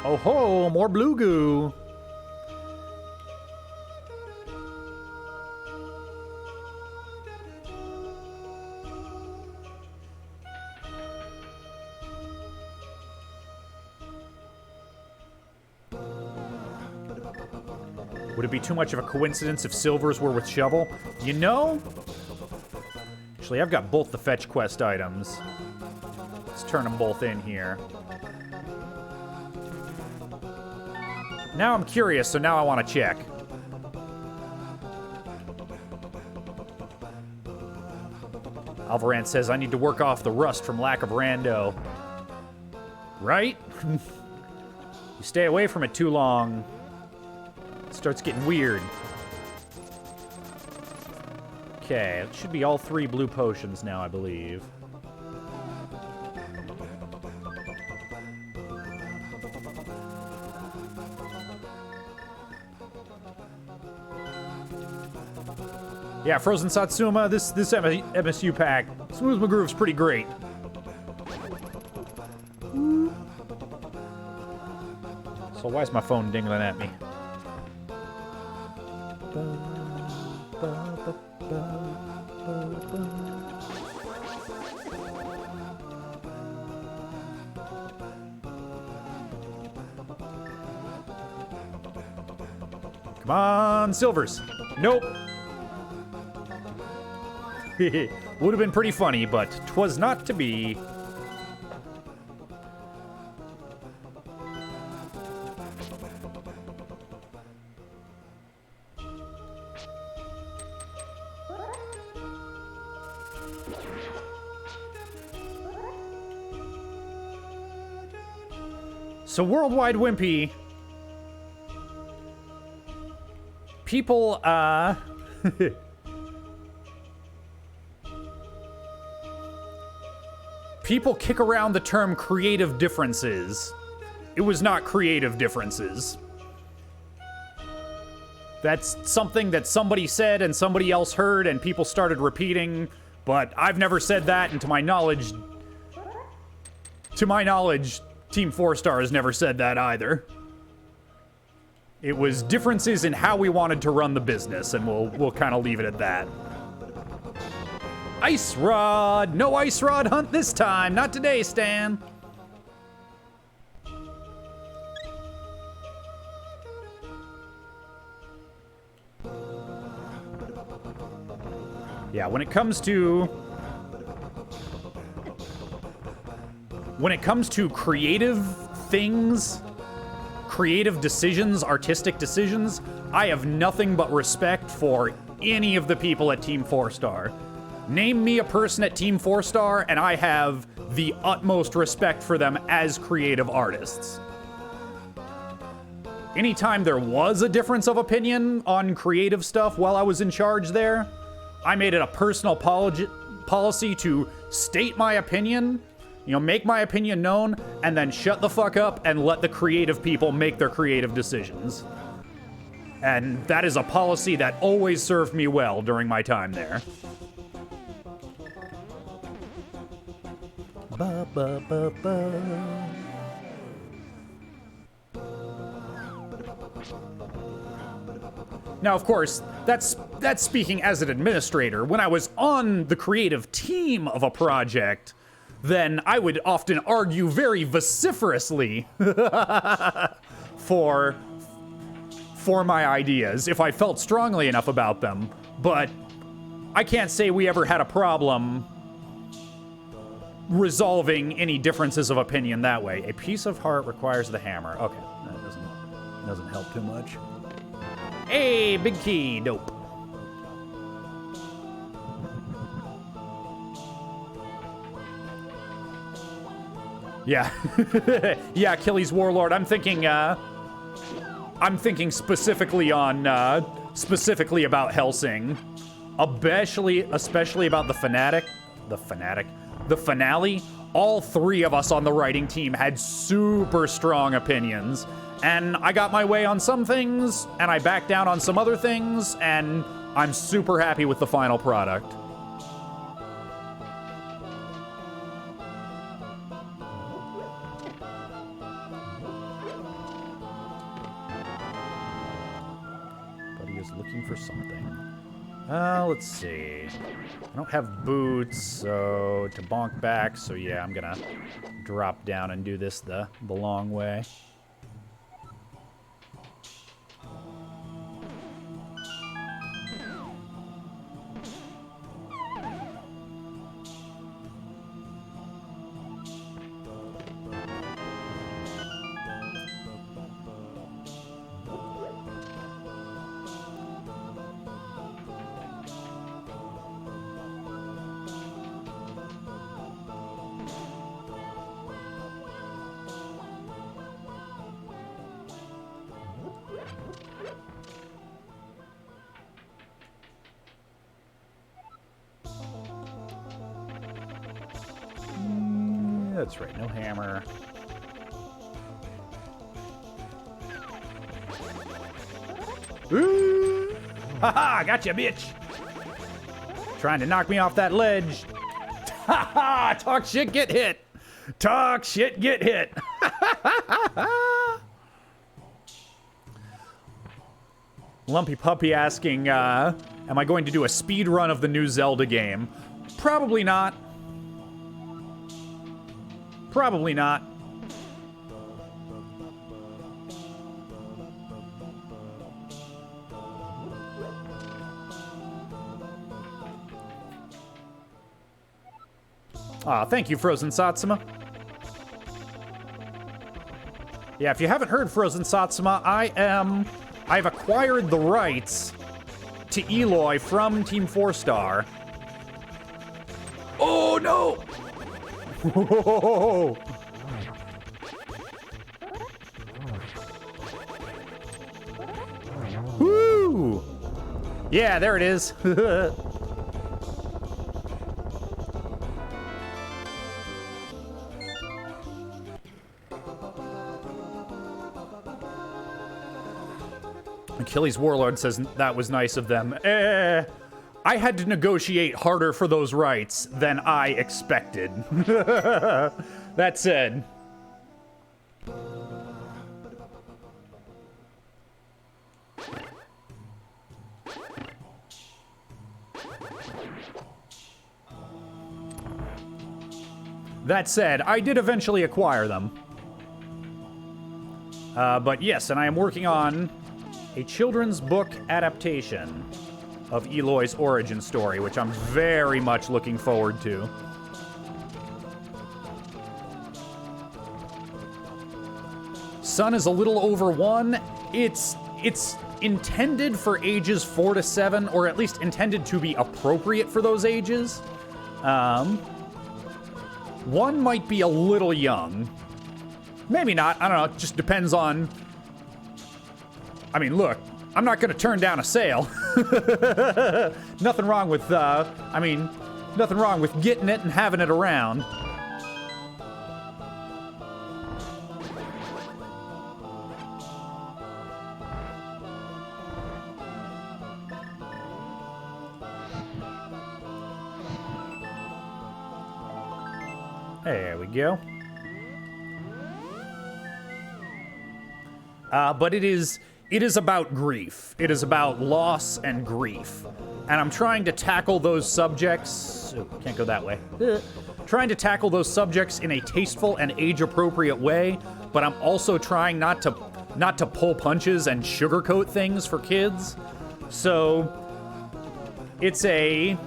Oh ho, more blue goo. Would it be too much of a coincidence if silvers were with shovel? You know? Actually, I've got both the fetch quest items. Let's turn them both in here. Now I'm curious, so now I want to check. Alvaran says I need to work off the rust from lack of rando. Right? You stay away from it too long, it starts getting weird. Okay, it should be all 3 blue potions now, I believe. Yeah, Frozen Satsuma, this MSU pack, Smooth McGroove's pretty great. So why is my phone dingling at me? Come on, silvers. Nope. Would have been pretty funny, but 'twas not to be. So Worldwide Wimpy, people, people kick around the term creative differences. It was not creative differences. That's something that somebody said and somebody else heard and people started repeating, but I've never said that, and to my knowledge, Team 4-Star has never said that either. It was differences in how we wanted to run the business, and we'll kind of leave it at that. Ice Rod! No Ice Rod hunt this time! Not today, Stan! Yeah, when it comes to creative things, creative decisions, artistic decisions, I have nothing but respect for any of the people at Team 4-Star. Name me a person at Team 4-Star, and I have the utmost respect for them as creative artists. Anytime there was a difference of opinion on creative stuff while I was in charge there, I made it a personal policy to state my opinion, make my opinion known, and then shut the fuck up and let the creative people make their creative decisions. And that is a policy that always served me well during my time there. Ba, ba, ba, ba. Now, of course, that's speaking as an administrator. When I was on the creative team of a project, then I would often argue very vociferously for my ideas if I felt strongly enough about them. But I can't say we ever had a problem resolving any differences of opinion that way. A piece of heart requires the hammer. Okay, that doesn't help too much. Hey, big key, dope. Yeah. Yeah, Achilles Warlord. I'm thinking specifically on, specifically about Helsing. Especially about the finale. All three of us on the writing team had super strong opinions. And I got my way on some things, and I backed down on some other things, and I'm super happy with the final product. Buddy is looking for something. Let's see. I don't have boots, so to bonk back, so yeah, I'm gonna drop down and do this the long way. That's right, no hammer. Ooh! Haha, gotcha, bitch! Trying to knock me off that ledge. Haha, talk shit, get hit! Talk shit, get hit! Lumpy Puppy asking, am I going to do a speed run of the new Zelda game? Probably not. Probably not. Thank you, Frozen Satsuma. Yeah, if you haven't heard Frozen Satsuma, I've acquired the rights to Eloy from Team 4-Star. Oh, no! Whoa! Woo! Yeah, there it is. Achilles Warlord says that was nice of them. I had to negotiate harder for those rights than I expected. That said. That said, I did eventually acquire them. But yes, and I am working on a children's book adaptation of Eloy's origin story, which I'm very much looking forward to. Son is a little over 1. It's intended for ages 4 to 7, or at least intended to be appropriate for those ages. 1 might be a little young. Maybe not. I don't know. It just depends on... I mean, look, I'm not going to turn down a sale. Nothing wrong with, nothing wrong with getting it and having it around. There we go. But it is about grief. It is about loss and grief. And I'm trying to tackle those subjects... Oh, can't go that way. Trying to tackle those subjects in a tasteful and age-appropriate way, but I'm also trying not to pull punches and sugarcoat things for kids. So it's a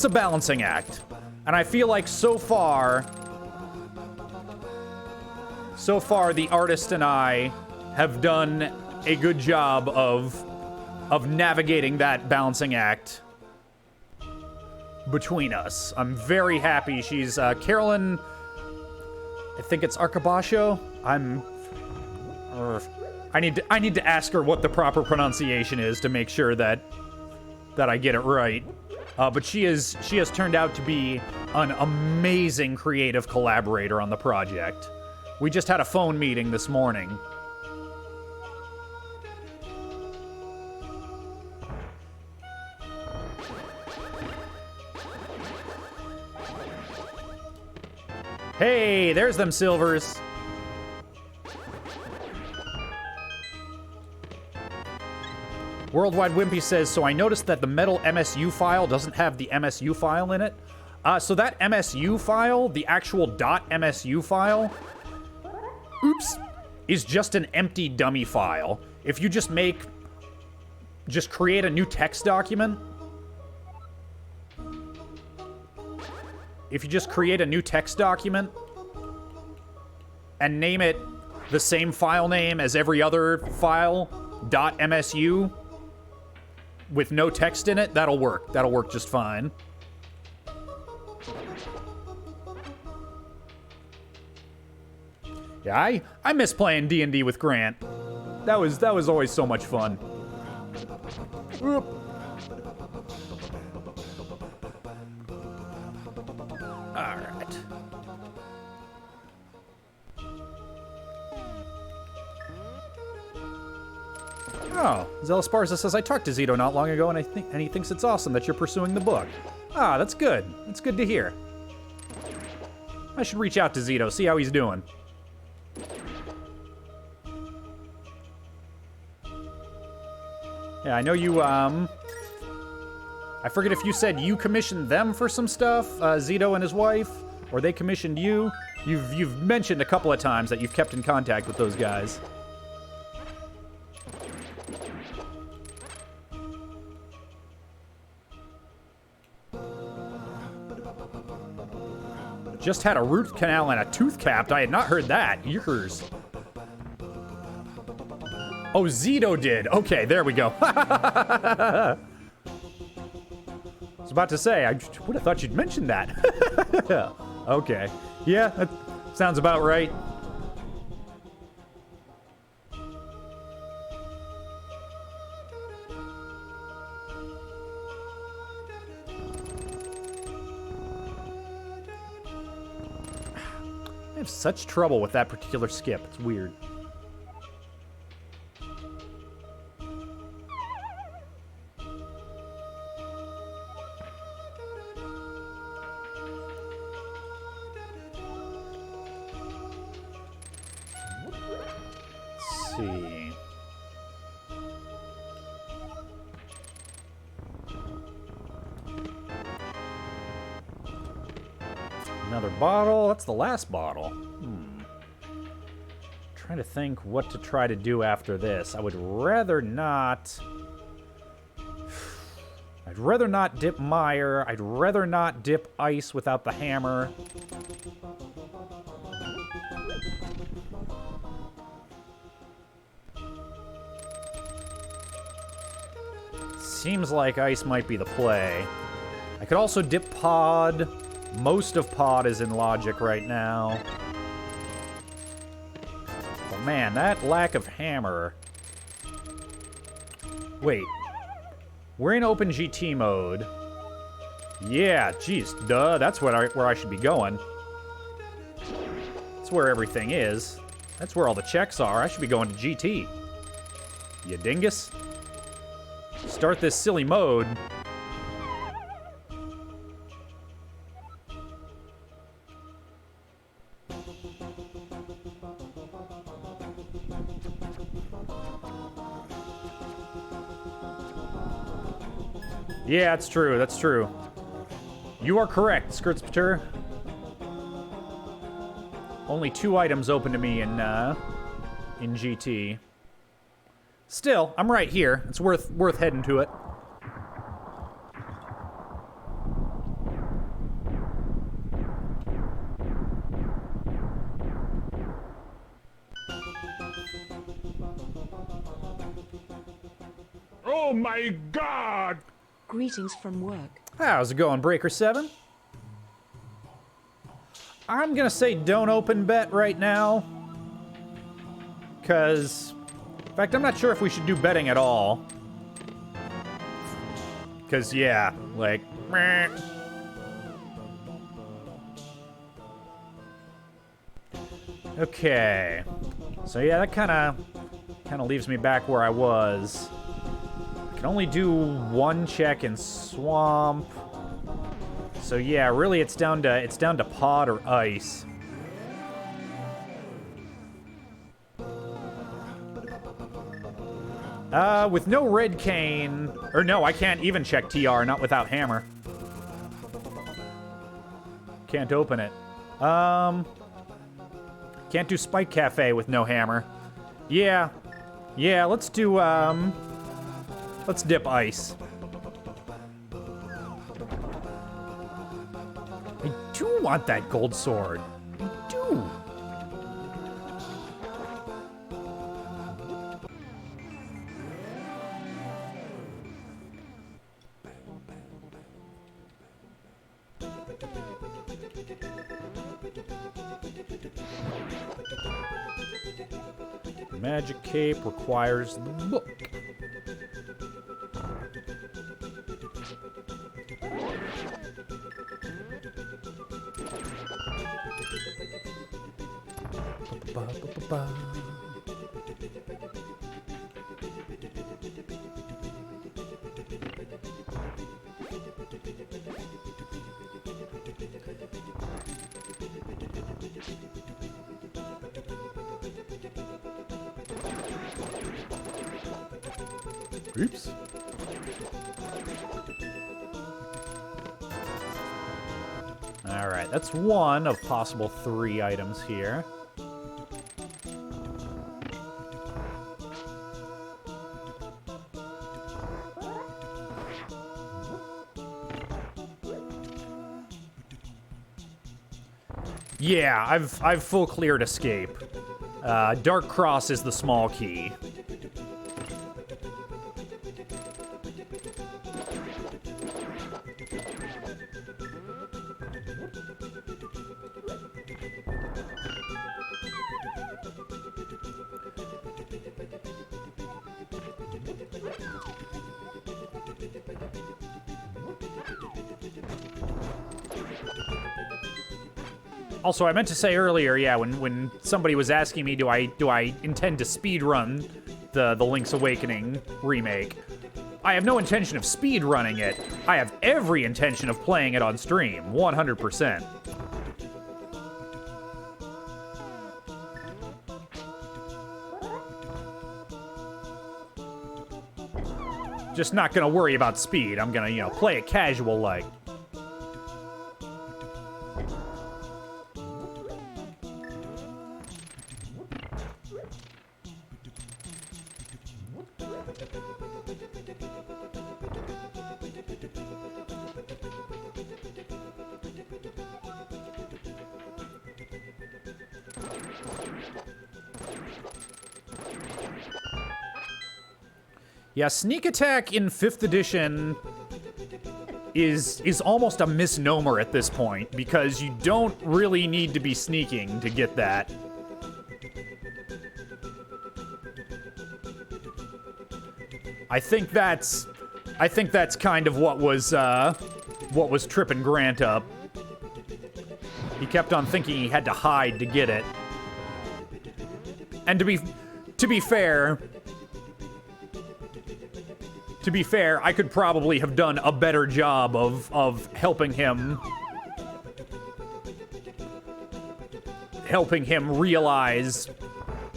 balancing act. And I feel like so far the artist and I have done a good job of navigating that balancing act between us. I'm very happy. She's Carolyn I think it's Arcabascio. I need to ask her what the proper pronunciation is to make sure that I get it right. But she has turned out to be an amazing creative collaborator on the project. We just had a phone meeting this morning. Hey, there's them silvers. Worldwide Wimpy says, so I noticed that the metal MSU file doesn't have the MSU file in it. So that MSU file, the actual .msu file, oops, is just an empty dummy file. If you just create a new text document. If you just create a new text document and name it the same file name as every other file, .msu, with no text in it, that'll work. That'll work just fine. Yeah, I miss playing D&D with Grant. That was always so much fun. Whoop. Alright. Oh, Zealous says, I talked to Zito not long ago, and he thinks it's awesome that you're pursuing the book. Ah, that's good. That's good to hear. I should reach out to Zito, see how he's doing. Yeah, I know you, I forget if you said you commissioned them for some stuff, Zito and his wife, or they commissioned you. You've mentioned a couple of times that you've kept in contact with those guys. Just had a root canal and a tooth capped. I had not heard that. Yours. Oh, Zito did. Okay, there we go. I was about to say, I would have thought you'd mentioned that. Okay. Yeah, that sounds about right. I have such trouble with that particular skip. It's weird. Let's see. Another bottle. That's the last bottle. Trying to think what to try to do after this. I would rather not... I'd rather not dip mire. I'd rather not dip ice without the hammer. Seems like ice might be the play. I could also dip pod. Most of pod is in logic right now. But man, that lack of hammer. Wait. We're in Open GT mode. Yeah, geez, duh. That's where I should be going. That's where everything is. That's where all the checks are. I should be going to GT. You dingus. Start this silly mode. Yeah, that's true. That's true. You are correct, Skirtspater. Only 2 items open to me in GT. Still, I'm right here. It's worth heading to it. Oh my God! Greetings from work. How's it going, Breaker 7? I'm gonna say don't open bet right now. Because, in fact, I'm not sure if we should do betting at all. Because, yeah, like, meh. Okay. So, yeah, that kind of leaves me back where I was. I can only do one check in swamp. So, yeah, really it's down to pod or ice. With no red cane, or no, I can't even check TR, not without hammer. Can't open it. Can't do Spike Cafe with no hammer. Yeah, let's do, let's dip ice. I do want that gold sword. I do. Magic cape requires the book. Oops. All right, that's one of possible 3 items here. Yeah, I've full cleared escape. Dark Cross is the small key. Also, I meant to say earlier, yeah, when somebody was asking me, do I intend to speedrun the Link's Awakening remake? I have no intention of speedrunning it. I have every intention of playing it on stream, 100%. Just not gonna worry about speed. I'm gonna, you know, play it casual like. Yeah, sneak attack in 5th edition is almost a misnomer at this point, because you don't really need to be sneaking to get that. I think that's kind of what was tripping Grant up. He kept on thinking he had to hide to get it. And to be fair, I could probably have done a better job of helping him realize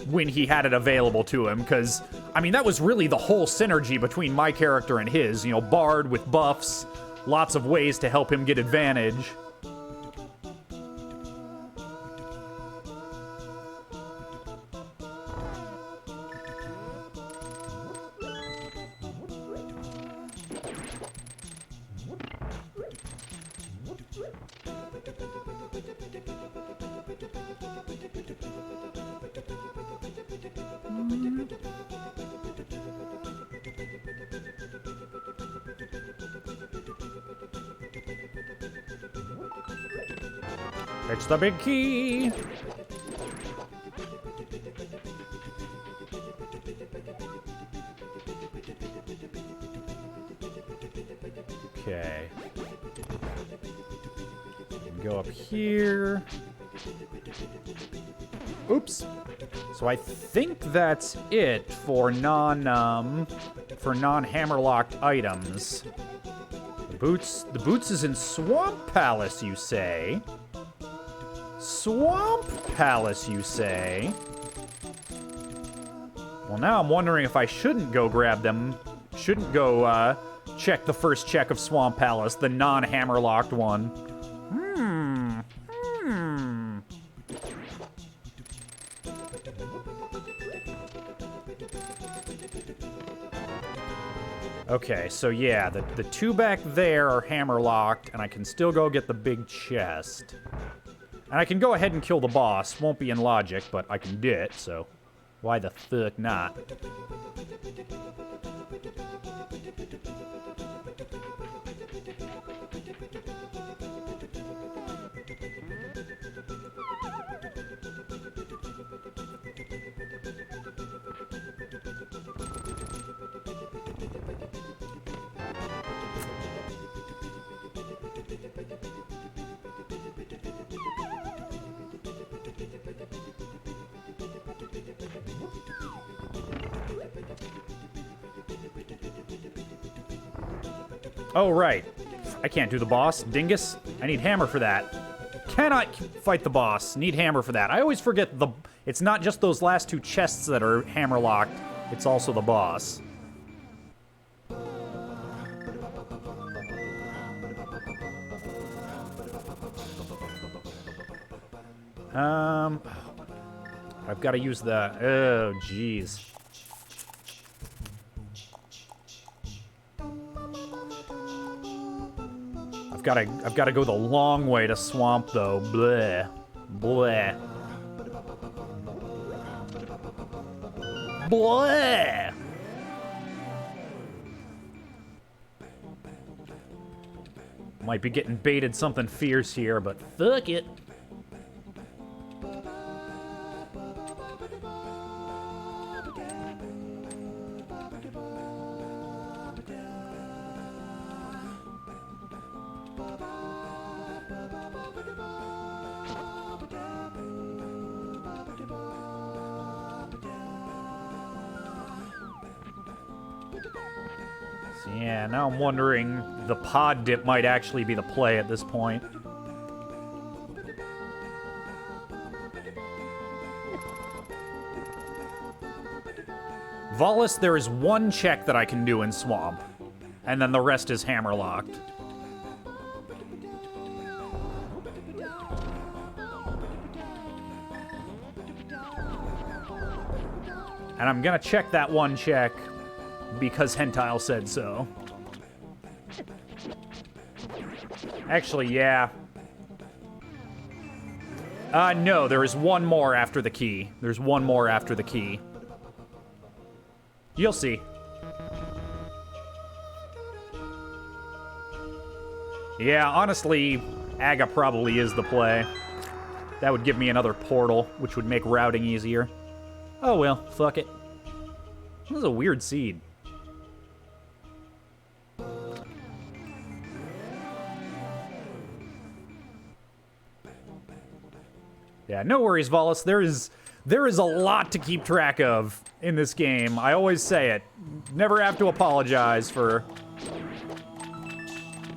when he had it available to him, because, I mean, that was really the whole synergy between my character and his, you know, Bard with buffs, lots of ways to help him get advantage. It's the big key. Okay. Go up here. Oops. So I think that's it for non-hammerlocked items. The boots is in Swamp Palace, you say? Swamp Palace, you say? Well, now I'm wondering if I shouldn't go grab them. Shouldn't go, check the first check of Swamp Palace, the non-hammerlocked one. Okay, so yeah, the two back there are hammerlocked, and I can still go get the big chest. And I can go ahead and kill the boss. Won't be in logic, but I can do it, so why the fuck not? Oh, right. I can't do the boss. Dingus. I need hammer for that. Cannot fight the boss. Need hammer for that. I always forget it's not just those last two chests that are hammer-locked. It's also the boss. I've got to use the... Oh, jeez. I've got to go the long way to swamp, though. Bleh. Bleh. Bleh! Might be getting baited something fierce here, but fuck it. Yeah, now I'm wondering the pod dip might actually be the play at this point. Volus, there is one check that I can do in Swamp, and then the rest is hammerlocked. And I'm gonna check that one check because Hentile said so. Actually, yeah. No, there is one more after the key. There's one more after the key. You'll see. Yeah, honestly, Aga probably is the play. That would give me another portal, which would make routing easier. Oh well, fuck it. This is a weird seed. Yeah, no worries, Volus. There is a lot to keep track of in this game. I always say it. Never have to apologize for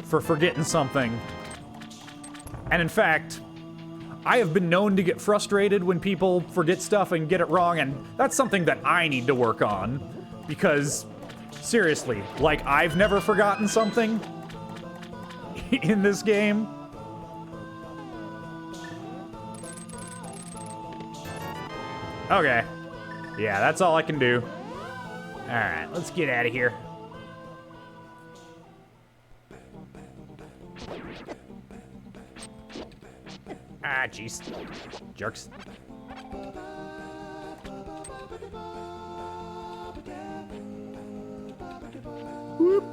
forgetting something. And in fact, I have been known to get frustrated when people forget stuff and get it wrong, and that's something that I need to work on. Because, seriously, like, I've never forgotten something in this game. Okay. Yeah, that's all I can do. Alright, let's get out of here. Ah, jeez. Jerks. Whoop.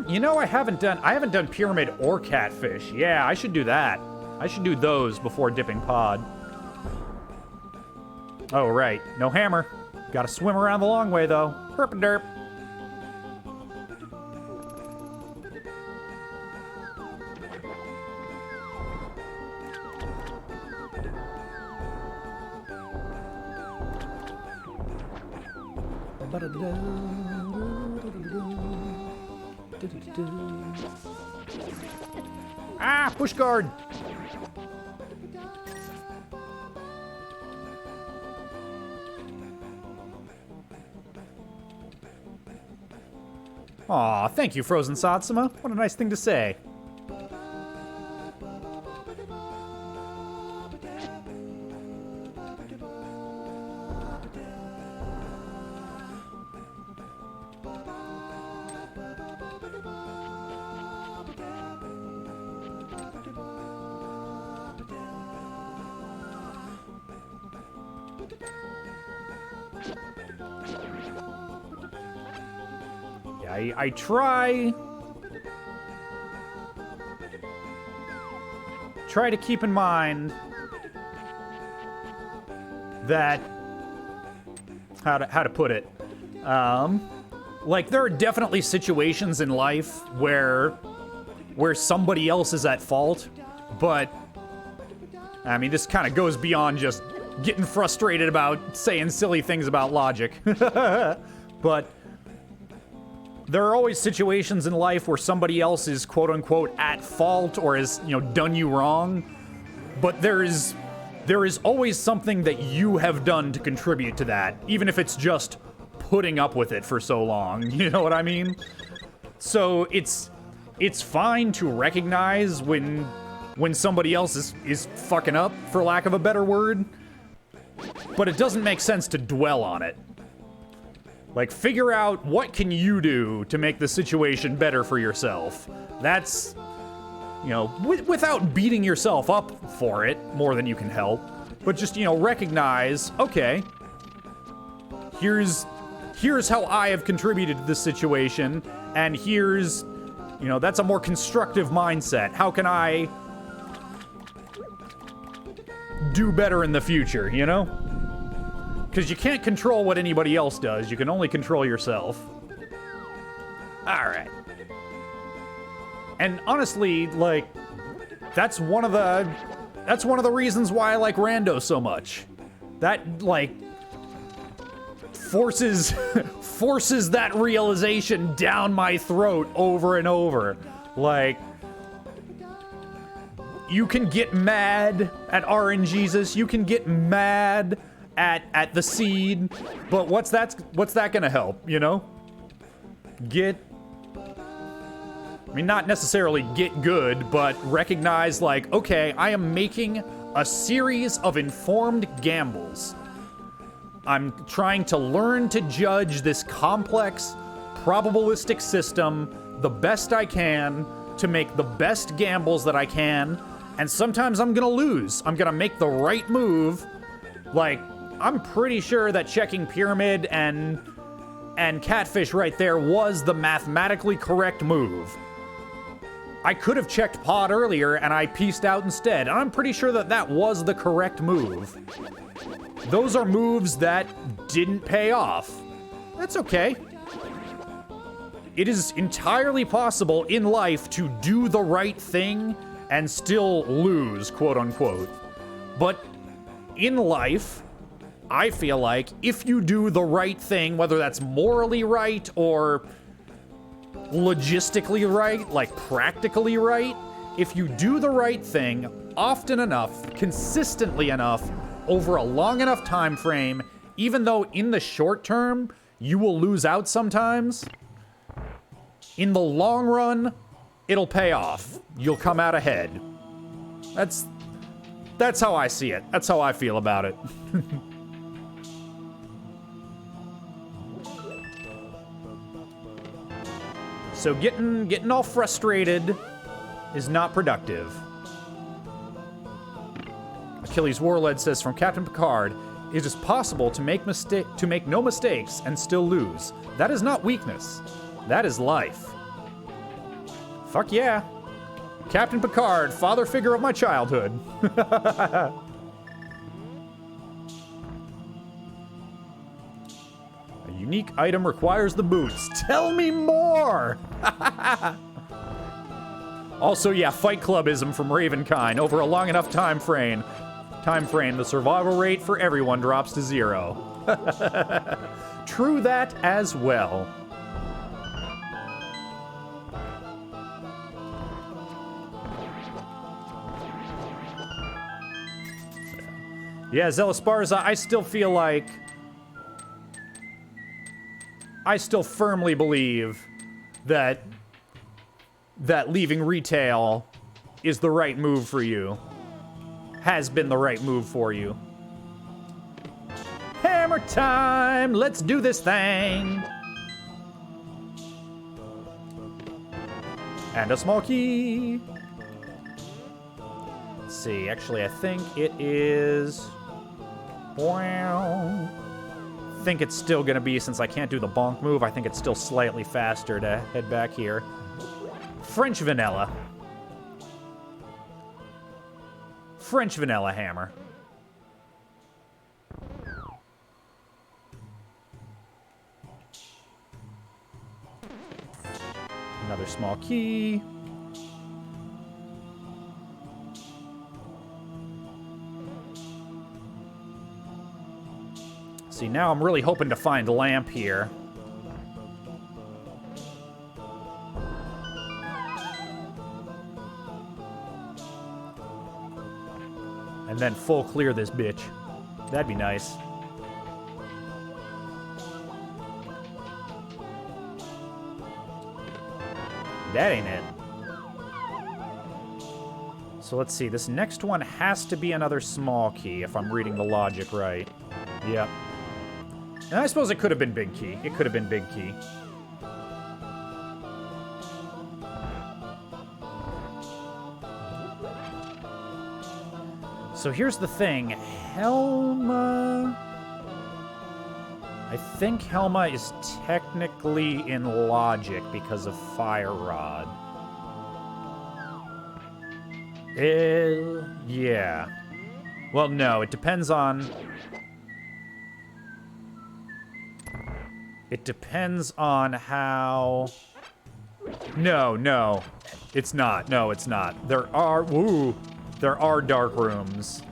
You know, I haven't done pyramid or catfish. Yeah, I should do that. I should do those before dipping pod. Oh, right. No hammer. Gotta swim around the long way, though. Herp and derp. Ah, push guard. Aw, thank you, Frozen Satsuma. What a nice thing to say. I try to keep in mind that how to put it. Like there are definitely situations in life where somebody else is at fault, but I mean this kind of goes beyond just getting frustrated about saying silly things about logic. But there are always situations in life where somebody else is quote-unquote at fault or has, you know, done you wrong. But there is always something that you have done to contribute to that, even if it's just putting up with it for so long. You know what I mean? So it's fine to recognize when somebody else is fucking up, for lack of a better word. But it doesn't make sense to dwell on it. Like, figure out what can you do to make the situation better for yourself. That's, you know, without beating yourself up for it more than you can help. But just, you know, recognize, okay, here's how I have contributed to this situation, and here's, you know, that's a more constructive mindset. How can I do better in the future, you know? Because you can't control what anybody else does. You can only control yourself. Alright. And honestly, like, that's one of the reasons why I like Rando so much. That, like, forces that realization down my throat over and over. Like, you can get mad at RNGesus, you can get mad at the seed, but what's that gonna help, you know? I mean, not necessarily get good, but recognize, like, okay, I am making a series of informed gambles. I'm trying to learn to judge this complex, probabilistic system the best I can to make the best gambles that I can, and sometimes I'm gonna lose. I'm gonna make the right move. Like, I'm pretty sure that checking pyramid and catfish right there was the mathematically correct move. I could have checked pod earlier and I pieced out instead, and I'm pretty sure that was the correct move. Those are moves that didn't pay off. That's okay. It is entirely possible in life to do the right thing and still lose, quote unquote. But in life, I feel like if you do the right thing, whether that's morally right or logistically right, like practically right, if you do the right thing often enough, consistently enough, over a long enough time frame, even though in the short term you will lose out sometimes, in the long run, it'll pay off. You'll come out ahead. That's how I see it. That's how I feel about it. So getting all frustrated is not productive. Achilles Warled says, from Captain Picard, it is possible to make no mistakes and still lose. That is not weakness. That is life. Fuck yeah. Captain Picard, father figure of my childhood. A unique item requires the boots. Tell me more! Also, yeah, Fight Clubism from Ravenkind. Over a long enough time frame, the survival rate for everyone drops to 0. True that as well. Yeah, Zelisparza, I still feel like... I still firmly believe that leaving retail is the right move for you. Has been the right move for you. Hammer time! Let's do this thing! And a small key. Let's see, actually, I think it is... Wow. I think it's still gonna be, since I can't do the bonk move, I think it's still slightly faster to head back here. French vanilla. French vanilla hammer. Another small key. See, now I'm really hoping to find lamp here. And then full clear this bitch. That'd be nice. That ain't it. So let's see. This next one has to be another small key, if I'm reading the logic right. Yep. And I suppose it could have been big key. It could have been big key. So here's the thing. Helma... I think Helma is technically in logic because of Fire Rod. Yeah. Well, no, it depends on... It depends on how... No, it's not. No, it's not. There are dark rooms.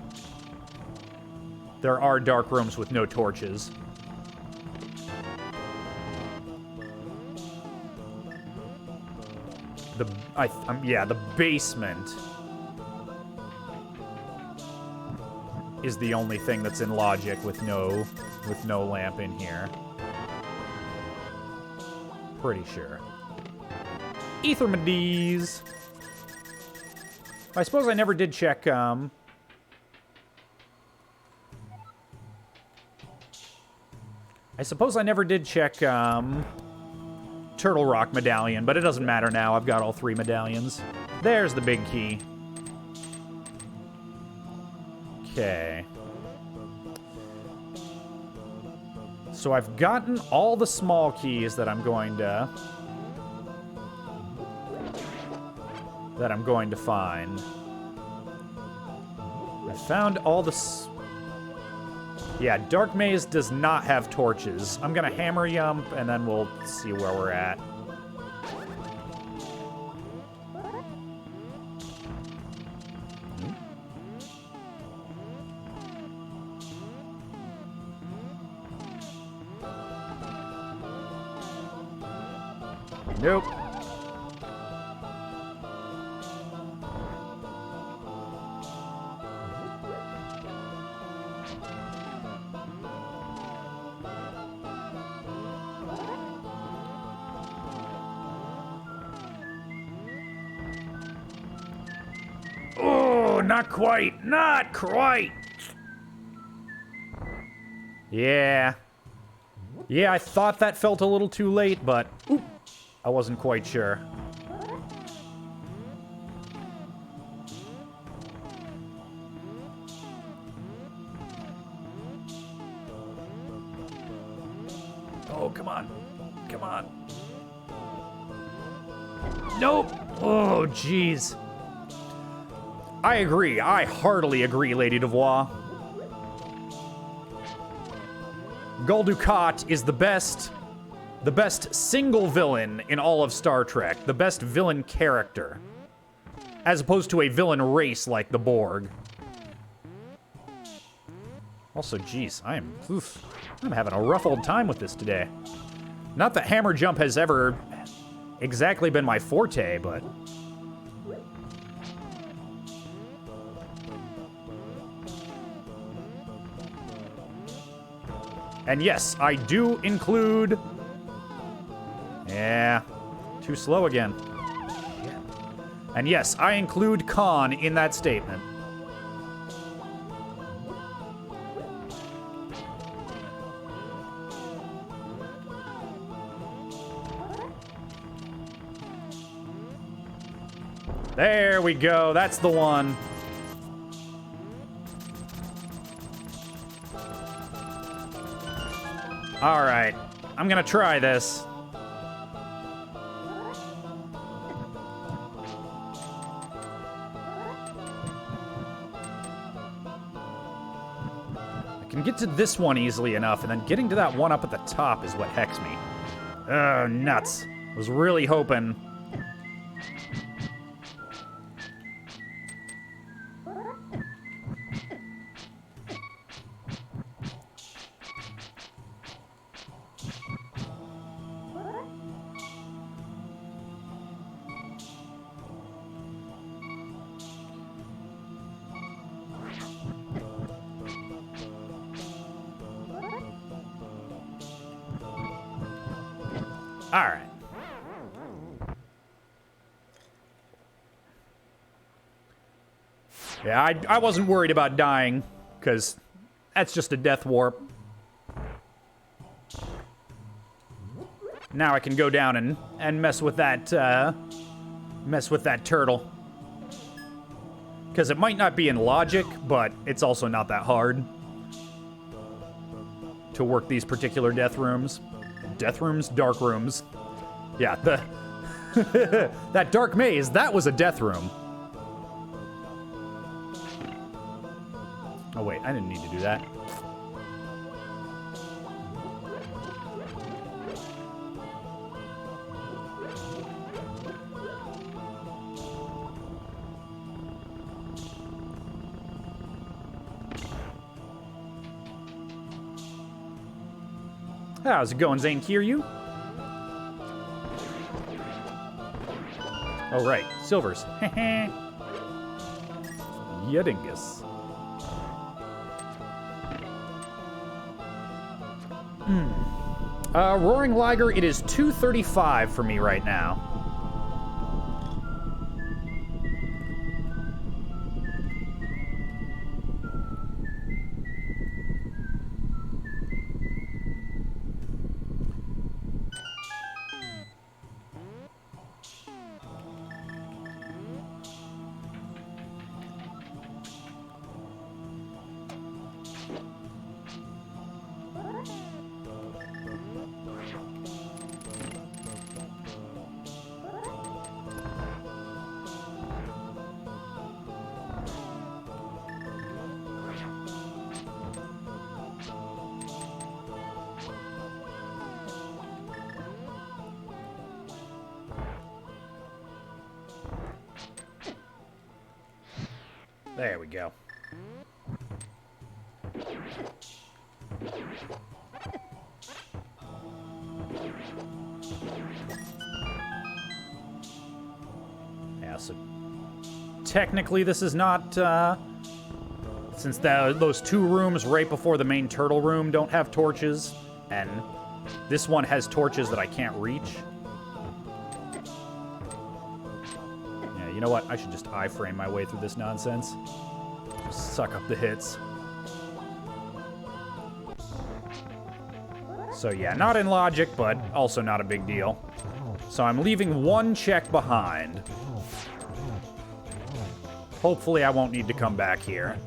There are dark rooms with no torches. Yeah, the basement is the only thing that's in logic with no lamp in here. Pretty sure. Ethermades. I suppose I never did check, I suppose I never did check, Turtle Rock medallion, but it doesn't matter now. I've got all 3 medallions. There's the big key. Okay. So I've gotten all the small keys that I'm going to find. I found all the... Yeah, Dark Maze does not have torches. I'm gonna hammer yump, and then we'll see where we're at. Nope. Oh, not quite. Not quite. Yeah. Yeah, I thought that felt a little too late, but I wasn't quite sure. Oh, come on. Come on. Nope. Oh, jeez. I agree. I heartily agree, Lady Devois. Gul Dukat is the best single villain in all of Star Trek. The best villain character. As opposed to a villain race like the Borg. Also, geez, I'm having a rough old time with this today. Not that hammer jump has ever exactly been my forte, but... And yes, I do include... Yeah, too slow again. And yes, I include Khan in that statement. There we go, that's the one. All right, I'm gonna try this. I can get to this one easily enough, and then getting to that one up at the top is what hex me. Oh, nuts. I was really hoping. All right. Yeah, I wasn't worried about dying, because that's just a death warp. Now I can go down and mess with that turtle. Because it might not be in logic, but it's also not that hard to work these particular death rooms. Death rooms? Dark rooms. Yeah, that dark maze, that was a death room. Oh wait, I didn't need to do that. How's it going, Zane Kiryu? Oh, right. Silvers. Yudingus. Roaring Liger, it is 2:35 for me right now. There we go. Yeah, so technically this is not, since those two rooms right before the main turtle room don't have torches, and this one has torches that I can't reach. You know what? I should just iframe my way through this nonsense. Just suck up the hits. So yeah, not in logic, but also not a big deal. So I'm leaving one check behind. Hopefully I won't need to come back here.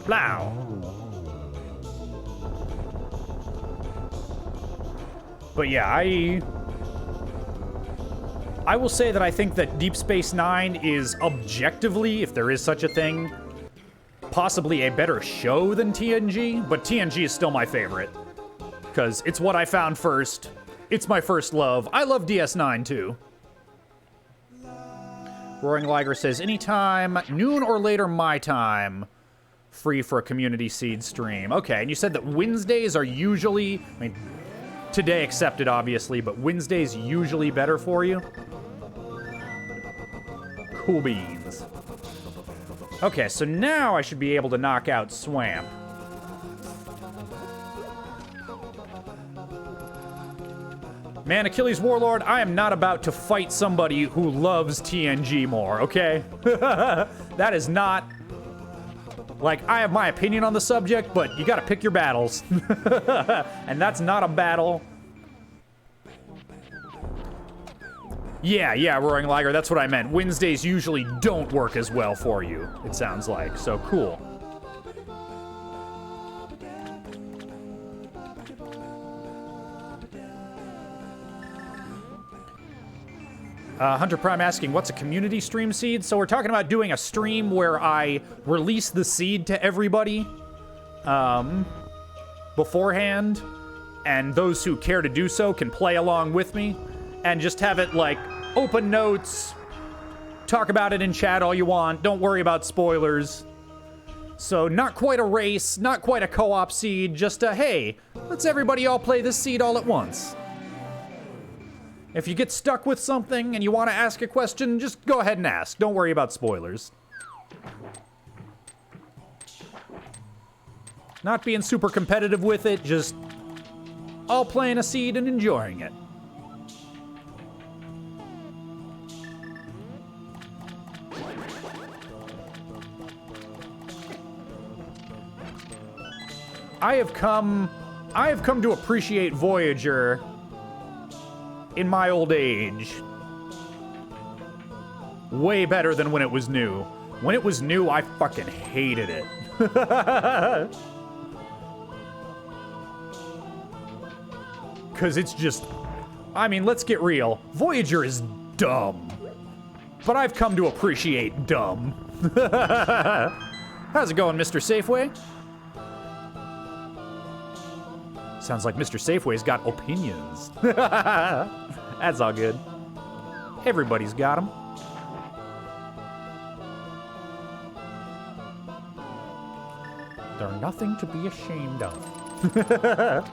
Plow. But yeah, I will say that I think that Deep Space Nine is objectively, if there is such a thing, possibly a better show than TNG, but TNG is still my favorite. Because it's what I found first. It's my first love. I love DS9 too. Roaring Liger says, anytime, noon or later my time, free for a community seed stream. Okay, and you said that Wednesdays are usually, I mean, today accepted obviously, but Wednesdays usually better for you? Cool beans. Okay, so now I should be able to knock out Swamp. Man, Achilles Warlord, I am not about to fight somebody who loves TNG more, okay? That is not... Like, I have my opinion on the subject, but you gotta pick your battles. And that's not a battle. Yeah, Roaring Liger, that's what I meant. Wednesdays usually don't work as well for you, it sounds like. So, cool. Hunter Prime asking, what's a community stream seed? So we're talking about doing a stream where I release the seed to everybody beforehand, and those who care to do so can play along with me, and just have it, like, open notes, talk about it in chat all you want, don't worry about spoilers. So not quite a race, not quite a co-op seed, just a, hey, let's everybody all play this seed all at once. If you get stuck with something and you want to ask a question, just go ahead and ask. Don't worry about spoilers. Not being super competitive with it, just all playing a seed and enjoying it. I have come to appreciate Voyager in my old age way better than when it was new. When it was new, I fucking hated it. Because it's just, I mean, let's get real. Voyager is dumb. But I've come to appreciate dumb. How's it going, Mr. Safeway? Sounds like Mr. Safeway's got opinions. That's all good. Everybody's got them. They're nothing to be ashamed of.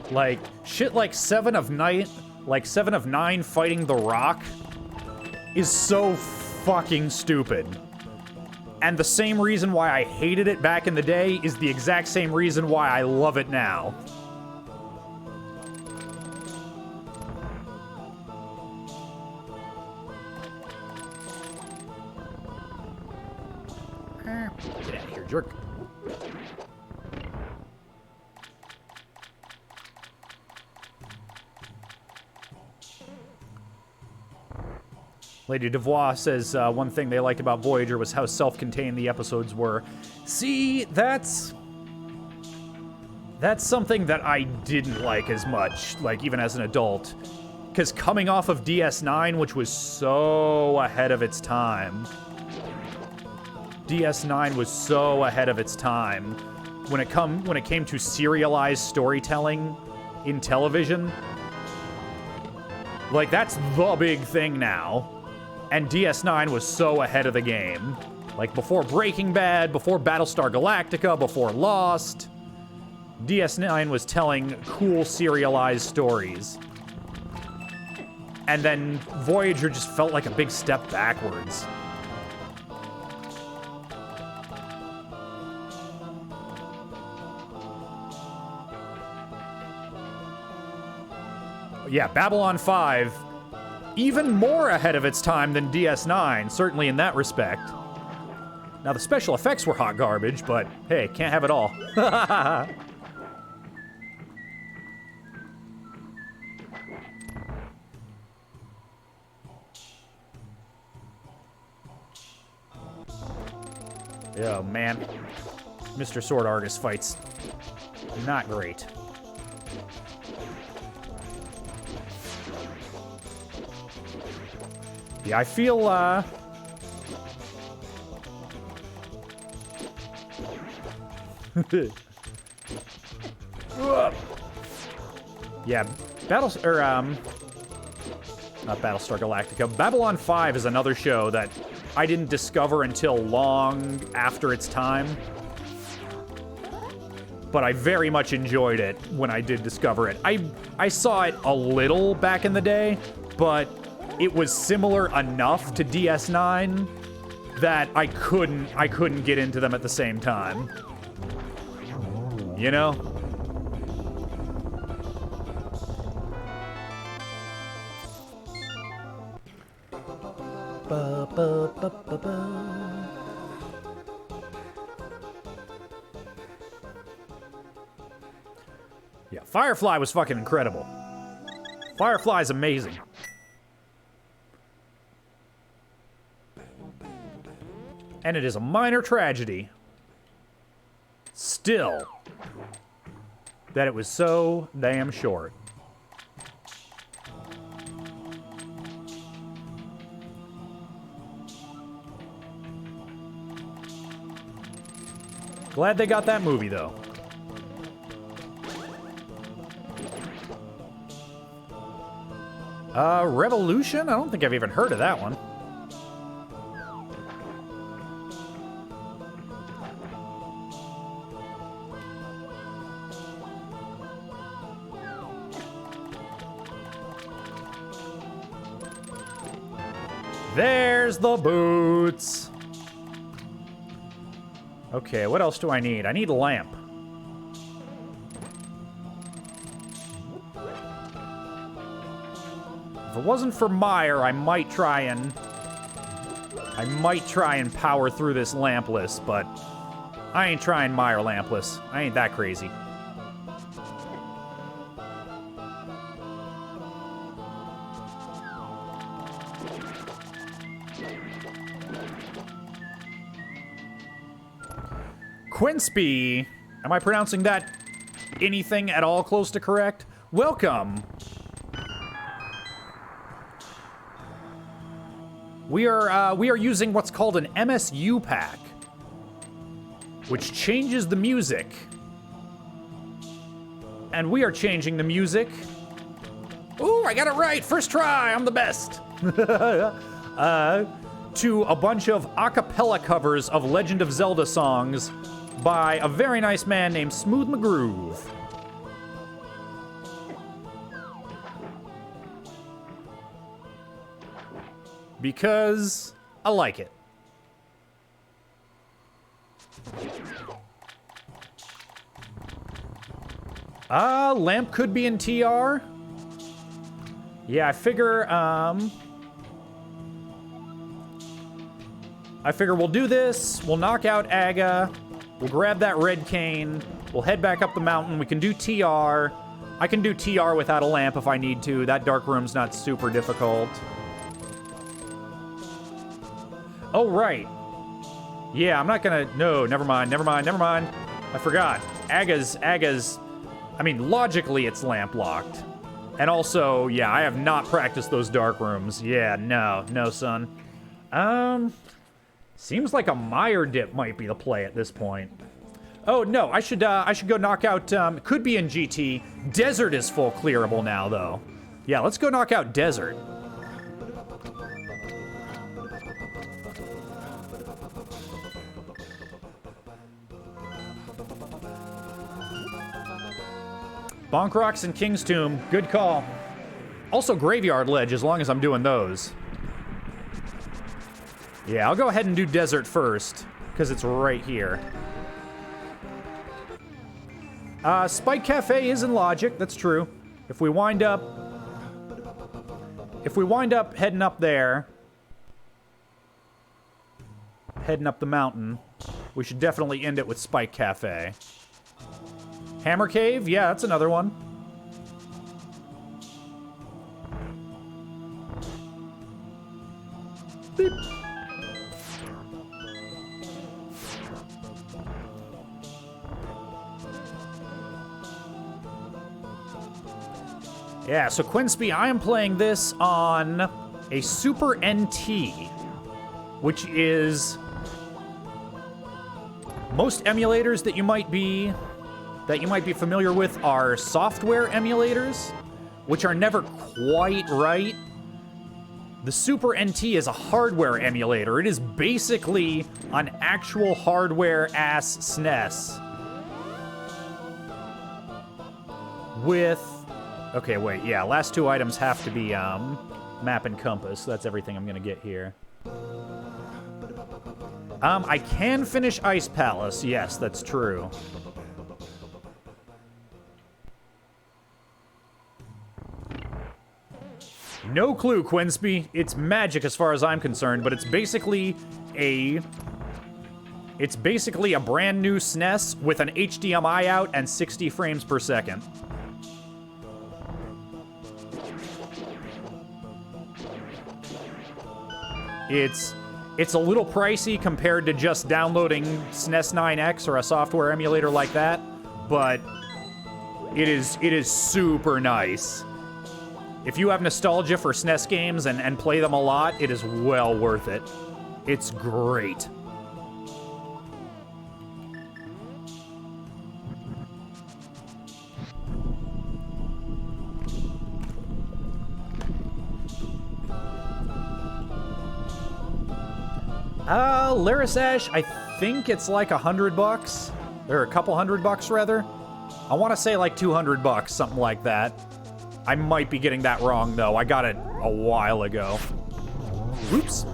Like, shit like Seven of Nine fighting The Rock is so fucking stupid. And the same reason why I hated it back in the day is the exact same reason why I love it now. Get out of here, jerk. Lady Devois says one thing they liked about Voyager was how self-contained the episodes were. See, that's something that I didn't like as much, like even as an adult. Because coming off of DS9, which was so ahead of its time. DS9 was so ahead of its time. When it came to serialized storytelling in television. Like, that's the big thing now. And DS9 was so ahead of the game. Like, before Breaking Bad, before Battlestar Galactica, before Lost, DS9 was telling cool serialized stories. And then Voyager just felt like a big step backwards. Yeah, Babylon 5 even more ahead of its time than DS9, certainly in that respect. Now, the special effects were hot garbage, but hey, can't have it all. Oh, man. Mr. Sword Argus fights. Not great. Yeah, I feel, yeah, not Battlestar Galactica. Babylon 5 is another show that I didn't discover until long after its time. But I very much enjoyed it when I did discover it. I saw it a little back in the day, but it was similar enough to DS9 that I couldn't get into them at the same time. You know? Ba, ba, ba, ba, ba. Yeah, Firefly was fucking incredible. Firefly's amazing. And it is a minor tragedy, still, that it was so damn short. Glad they got that movie, though. Revolution? I don't think I've even heard of that one. There's the boots. Okay, what else do I need? I need a lamp. If it wasn't for Meyer, I might try and power through this lampless, but I ain't trying Meyer lampless. I ain't that crazy. Quinsby, am I pronouncing that anything at all close to correct? Welcome. We are using what's called an MSU pack, which changes the music. And we are changing the music. Ooh, I got it right, first try, I'm the best. To a bunch of a cappella covers of Legend of Zelda songs by a very nice man named Smooth McGroove. Because I like it. Lamp could be in TR. Yeah, I figure we'll do this, we'll knock out Aga, we'll grab that red cane, we'll head back up the mountain, we can do TR. I can do TR without a lamp if I need to, that dark room's not super difficult. Oh, right. Yeah, I'm not gonna, no, never mind. I forgot. Aga's, I mean, logically it's lamp locked. And also, yeah, I have not practiced those dark rooms. Yeah, no, son. Seems like a Meyer dip might be the play at this point. Oh, no, I should go knock out, could be in GT. Desert is full clearable now, though. Yeah, let's go knock out Desert. Bonk Rocks and King's Tomb, good call. Also Graveyard Ledge, as long as I'm doing those. Yeah, I'll go ahead and do Desert first, because it's right here. Spike Cafe is in Logic, that's true. If we wind up if we wind up heading up there, heading up the mountain, we should definitely end it with Spike Cafe. Hammer Cave? Yeah, that's another one. Beep. Yeah, so Quinsby, I am playing this on a Super NT, which is most emulators that you might be familiar with are software emulators, which are never quite right. The Super NT is a hardware emulator. It is basically an actual hardware-ass SNES with... Okay, wait, yeah, last two items have to be map and compass. That's everything I'm gonna get here. I can finish Ice Palace. Yes, that's true. No clue, Quinsby. It's magic as far as I'm concerned, but it's basically a brand new SNES with an HDMI out and 60 frames per second. It's a little pricey compared to just downloading SNES 9X or a software emulator like that, but it is super nice. If you have nostalgia for SNES games and play them a lot, it is well worth it. It's great. Larisash, I think it's like $100. Or a couple $100 rather. I want to say like $200, something like that. I might be getting that wrong though. I got it a while ago. Oops.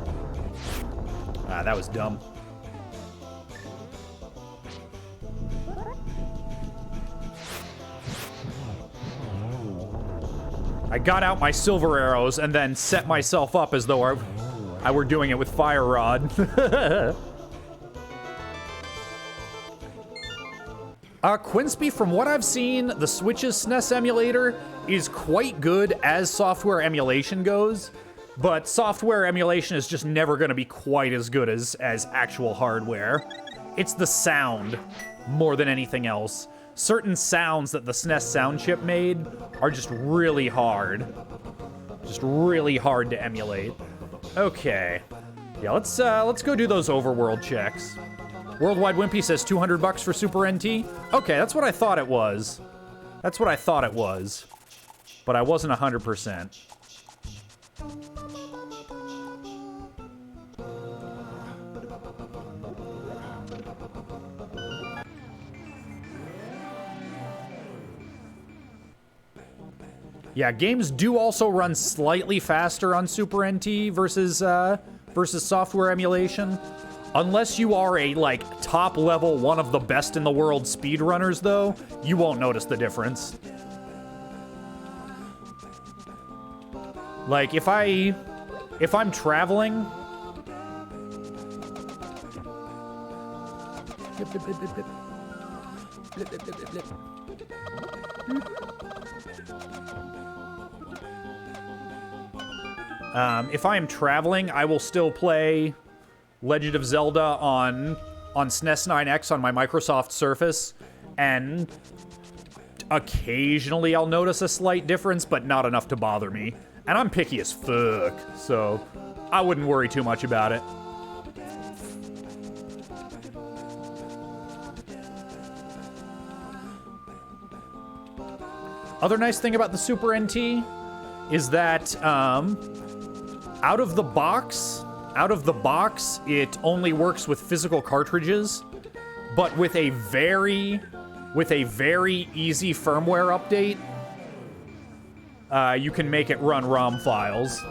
Ah, that was dumb. I got out my silver arrows and then set myself up as though I were doing it with Fire Rod. Quinsby, from what I've seen, the Switch's SNES emulator is quite good as software emulation goes, but software emulation is just never going to be quite as good as actual hardware. It's the sound more than anything else. Certain sounds that the SNES sound chip made are just really hard. Just really hard to emulate. Okay. Yeah, let's go do those overworld checks. Worldwide Wimpy says $200 for Super NT. Okay, that's what I thought it was. That's what I thought it was. But I wasn't 100%. Yeah, games do also run slightly faster on Super NT versus software emulation. Unless you are a, like, top level, one of the best in the world speedrunners, though, you won't notice the difference. Like, if I'm traveling... if I am traveling, I will still play Legend of Zelda on SNES 9X on my Microsoft Surface, and occasionally I'll notice a slight difference, but not enough to bother me. And I'm picky as fuck, so I wouldn't worry too much about it. Other nice thing about the Super NT is that out of the box, it only works with physical cartridges, but with a very easy firmware update, you can make it run ROM files.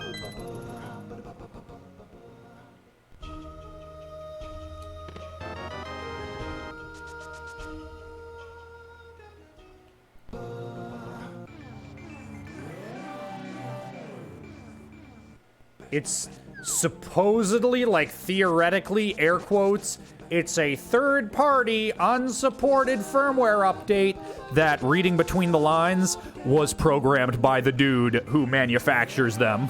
It's supposedly, like, theoretically, air quotes, it's a third-party, unsupported firmware update that, reading between the lines, was programmed by the dude who manufactures them.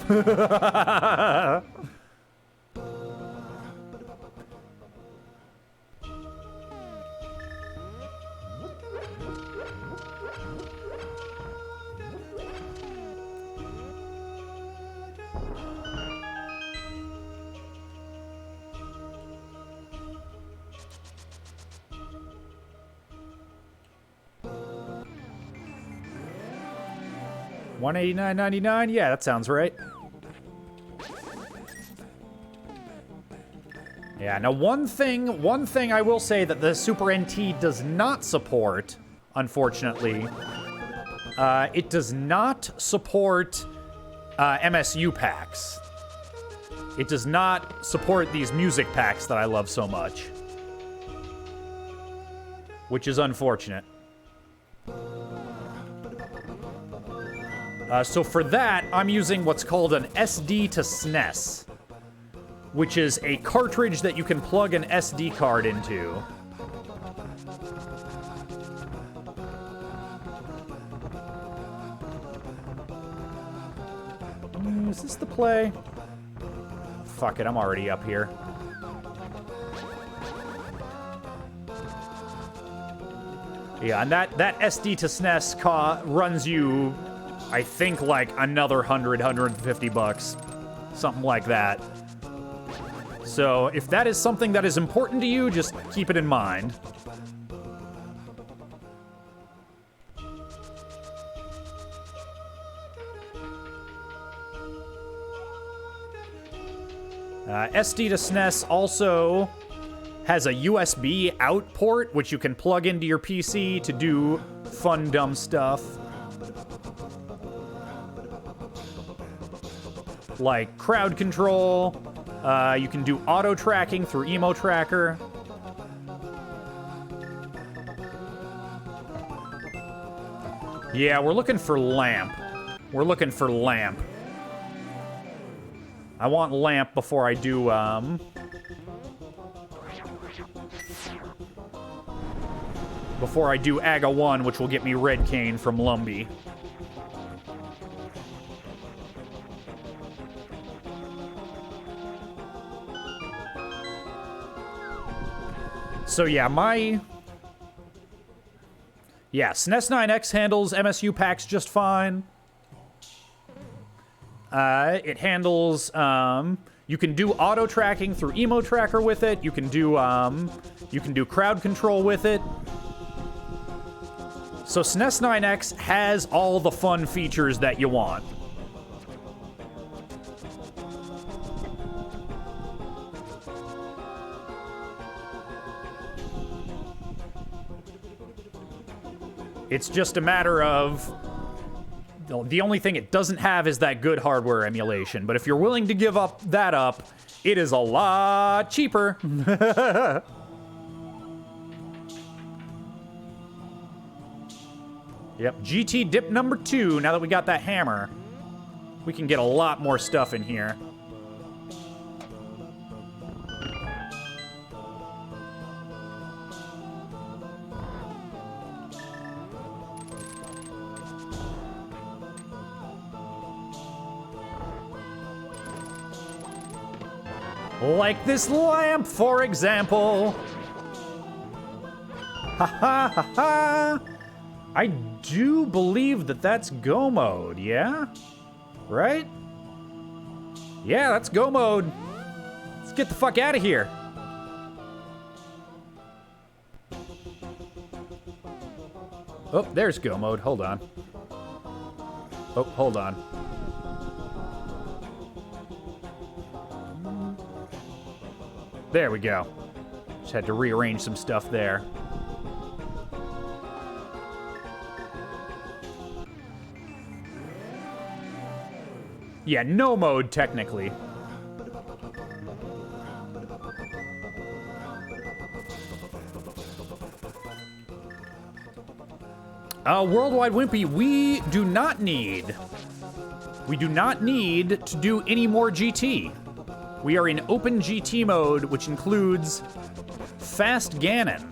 189.99? Yeah, that sounds right. Yeah, now one thing I will say that the Super NT does not support, unfortunately, it does not support MSU packs. It does not support these music packs that I love so much, which is unfortunate. So for that, I'm using what's called an SD to SNES, which is a cartridge that you can plug an SD card into. Is this the play? Fuck it, I'm already up here. Yeah, and that SD to SNES runs you, I think, like another 150 bucks. Something like that. So if that is something that is important to you, just keep it in mind. SD to SNES also has a USB out port, which you can plug into your PC to do fun, dumb stuff. Like crowd control. You can do auto tracking through Emo Tracker. Yeah, we're looking for lamp. We're looking for lamp. I want lamp before I do, before I do AGA 1, which will get me Red Cane from Lumbee. So yeah, SNES 9X handles MSU packs just fine. It handles, you can do auto tracking through Emo Tracker with it. You can do crowd control with it. So SNES 9X has all the fun features that you want. It's just a matter of, the only thing it doesn't have is that good hardware emulation. But if you're willing to give that up, it is a lot cheaper. Yep, GT dip number 2. Now that we got that hammer, we can get a lot more stuff in here. Like this lamp, for example. Ha ha ha ha. I do believe that that's Go mode, yeah? Right? Yeah, that's Go mode. Let's get the fuck out of here. Oh, there's Go mode. Hold on. Oh, hold on. There we go. Just had to rearrange some stuff there. Yeah, no mode, technically. Worldwide Wimpy, we do not need We do not need to do any more GT. We are in Open GT mode, which includes Fast Ganon.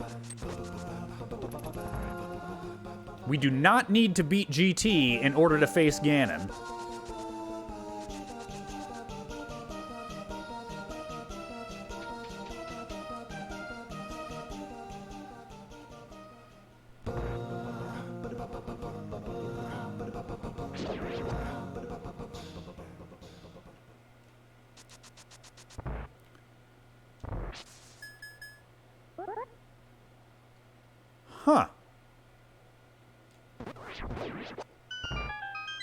We do not need to beat GT in order to face Ganon. Huh.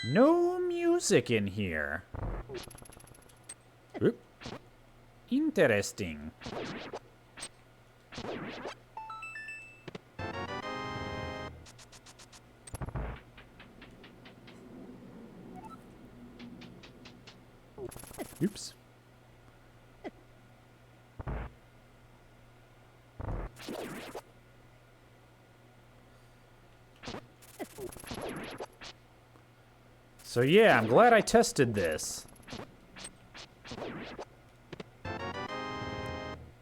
No music in here. Oop. Interesting. Oops. So yeah, I'm glad I tested this.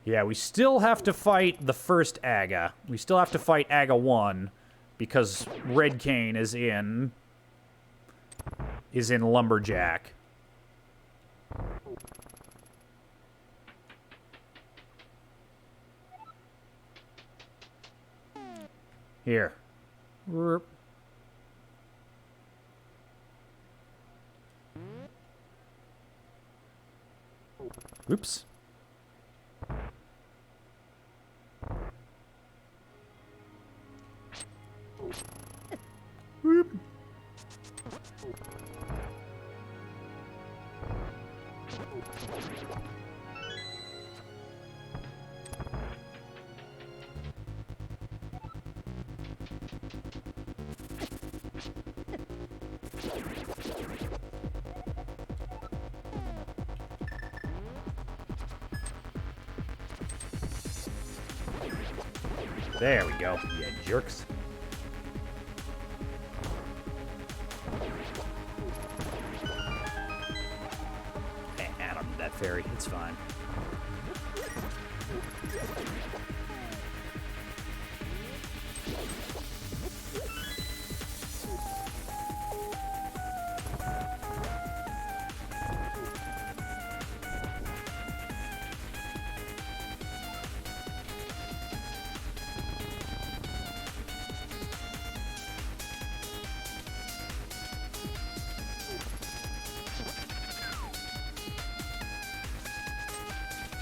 Yeah, we still have to fight the first Aga. We still have to fight Aga 1 because Red Cane is in Lumberjack. Here. Oops. Whoop. There we go, you jerks. Hey, I don't need that fairy, it's fine.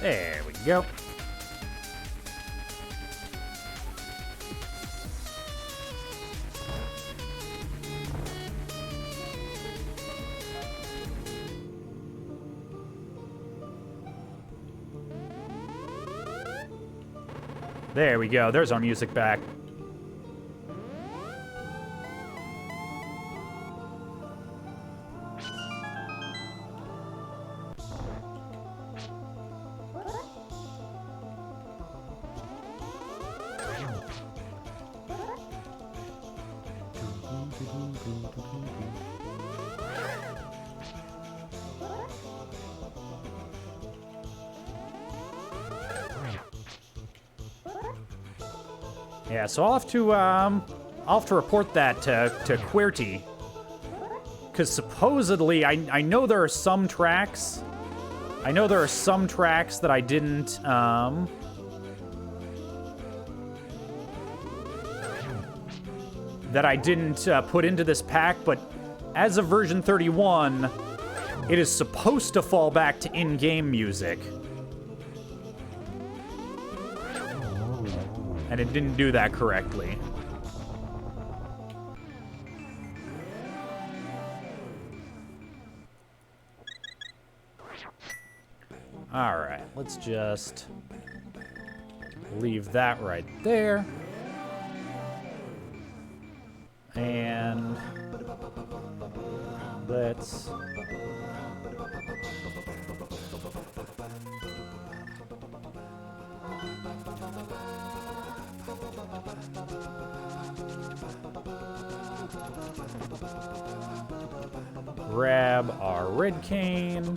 There we go. There we go. There's our music back. Yeah, so I'll have to report that to QWERTY, because supposedly I know there are some tracks. I know there are some tracks that I didn't put into this pack, but as of version 31, it is supposed to fall back to in-game music. And it didn't do that correctly. All right, let's just leave that right there. And let's... Grab our red cane.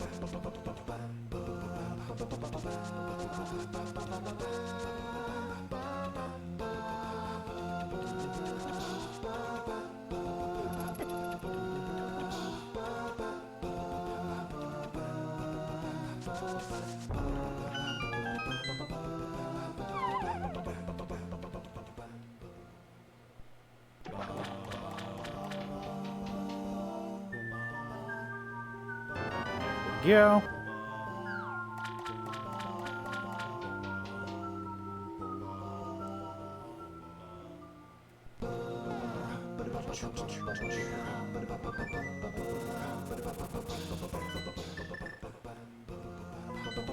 Go.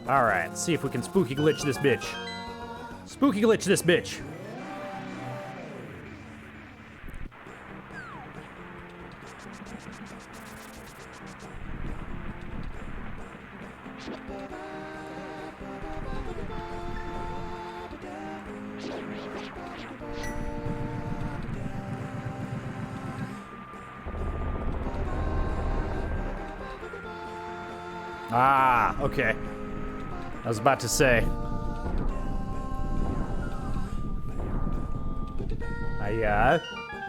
Alright, let's see if we can spooky glitch this bitch. Spooky glitch this bitch. Ah, okay. I was about to say. I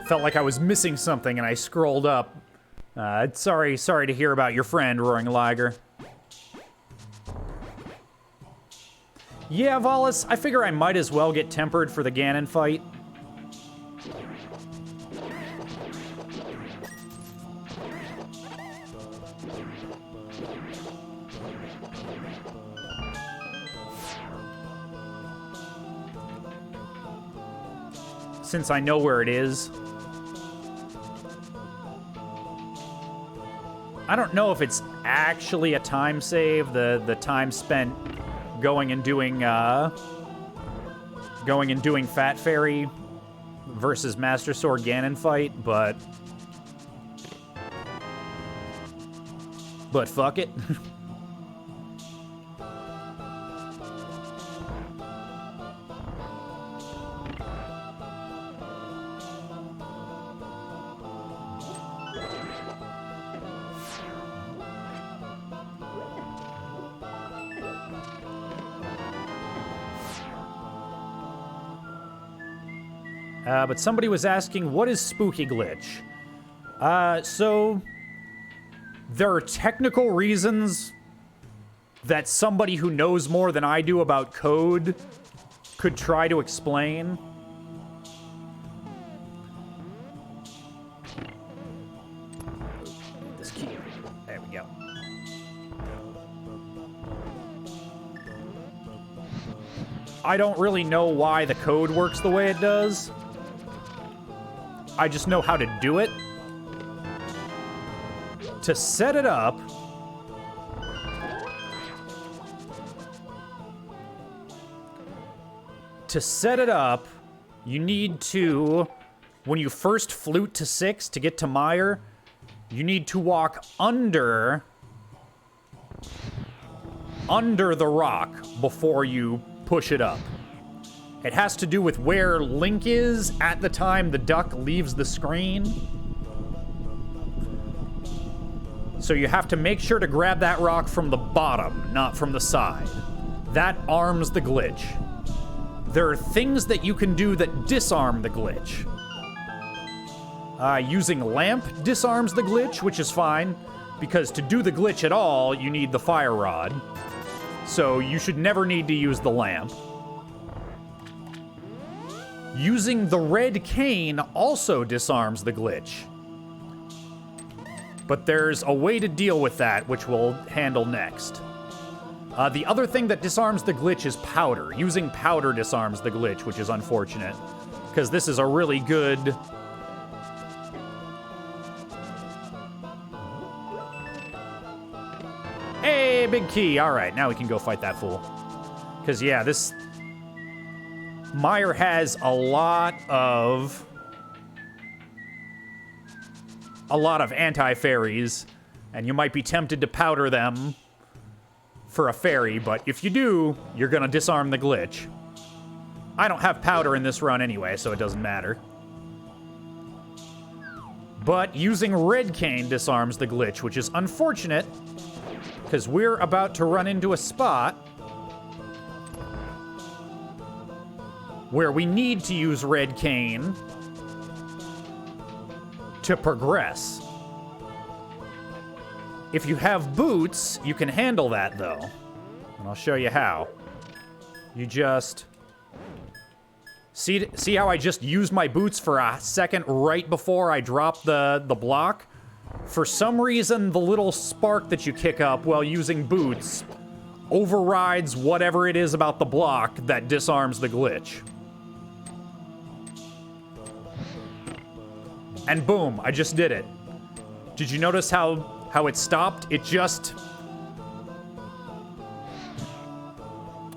felt like I was missing something and I scrolled up. Sorry to hear about your friend, Roaring Liger. Yeah, Volus, I figure I might as well get tempered for the Ganon fight. Since I know where it is. I don't know if it's actually a time save, the time spent going and doing Fat Fairy versus Master Sword Ganon fight, but fuck it. But somebody was asking, what is Spooky Glitch? So there are technical reasons that somebody who knows more than I do about code could try to explain. This key. There we go. I don't really know why the code works the way it does. I just know how to do it. To set it up, you need to, when you first flute to 6 to get to Mire, you need to walk under the rock before you push it up. It has to do with where Link is at the time the duck leaves the screen. So you have to make sure to grab that rock from the bottom, not from the side. That arms the glitch. There are things that you can do that disarm the glitch. Using lamp disarms the glitch, which is fine, because to do the glitch at all, you need the fire rod. So you should never need to use the lamp. Using the red cane also disarms the glitch. But there's a way to deal with that, which we'll handle next. The other thing that disarms the glitch is powder. Using powder disarms the glitch, which is unfortunate, because this is a really good... Hey, big key. All right, now we can go fight that fool. Because, yeah, this... Mire has a lot of anti-fairies, and you might be tempted to powder them for a fairy, but if you do, you're gonna disarm the glitch. I don't have powder in this run anyway, so it doesn't matter. But using red cane disarms the glitch, which is unfortunate, because we're about to run into a spot where we need to use red cane to progress. If you have boots, you can handle that, though. And I'll show you how. You just... See how I just used my boots for a second right before I dropped the block? For some reason, the little spark that you kick up while using boots overrides whatever it is about the block that disarms the glitch. And boom, I just did it. Did you notice how it stopped? It just...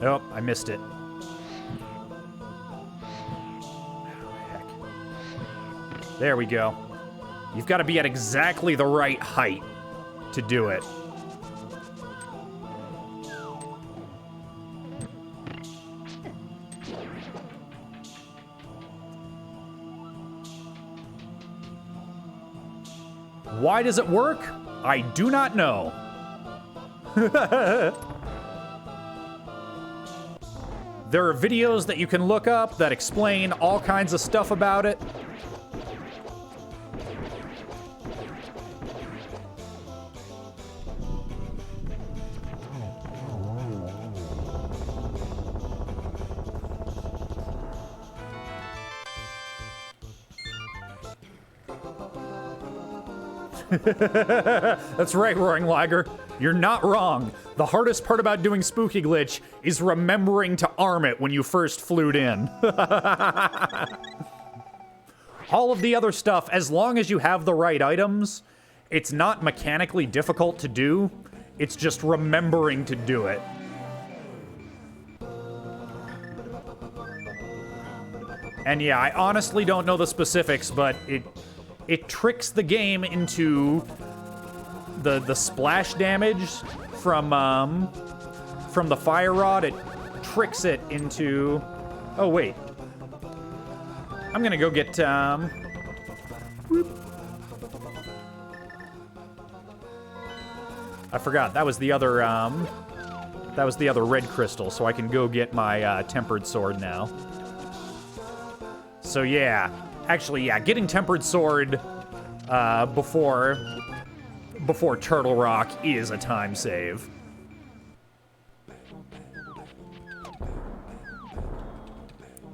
Oh, I missed it. There we go. You've got to be at exactly the right height to do it. Why does it work? I do not know. There are videos that you can look up that explain all kinds of stuff about it. That's right, Roaring Liger. You're not wrong. The hardest part about doing Spooky Glitch is remembering to arm it when you first flewed in. All of the other stuff, as long as you have the right items, it's not mechanically difficult to do. It's just remembering to do it. And yeah, I honestly don't know the specifics, but it tricks the game into the splash damage from the fire rod. It tricks it into... Oh, wait. I'm gonna go get... Whoop. I forgot, that was the other red crystal, so I can go get my tempered sword now. So yeah. Actually, yeah, getting Tempered Sword before Turtle Rock is a time save.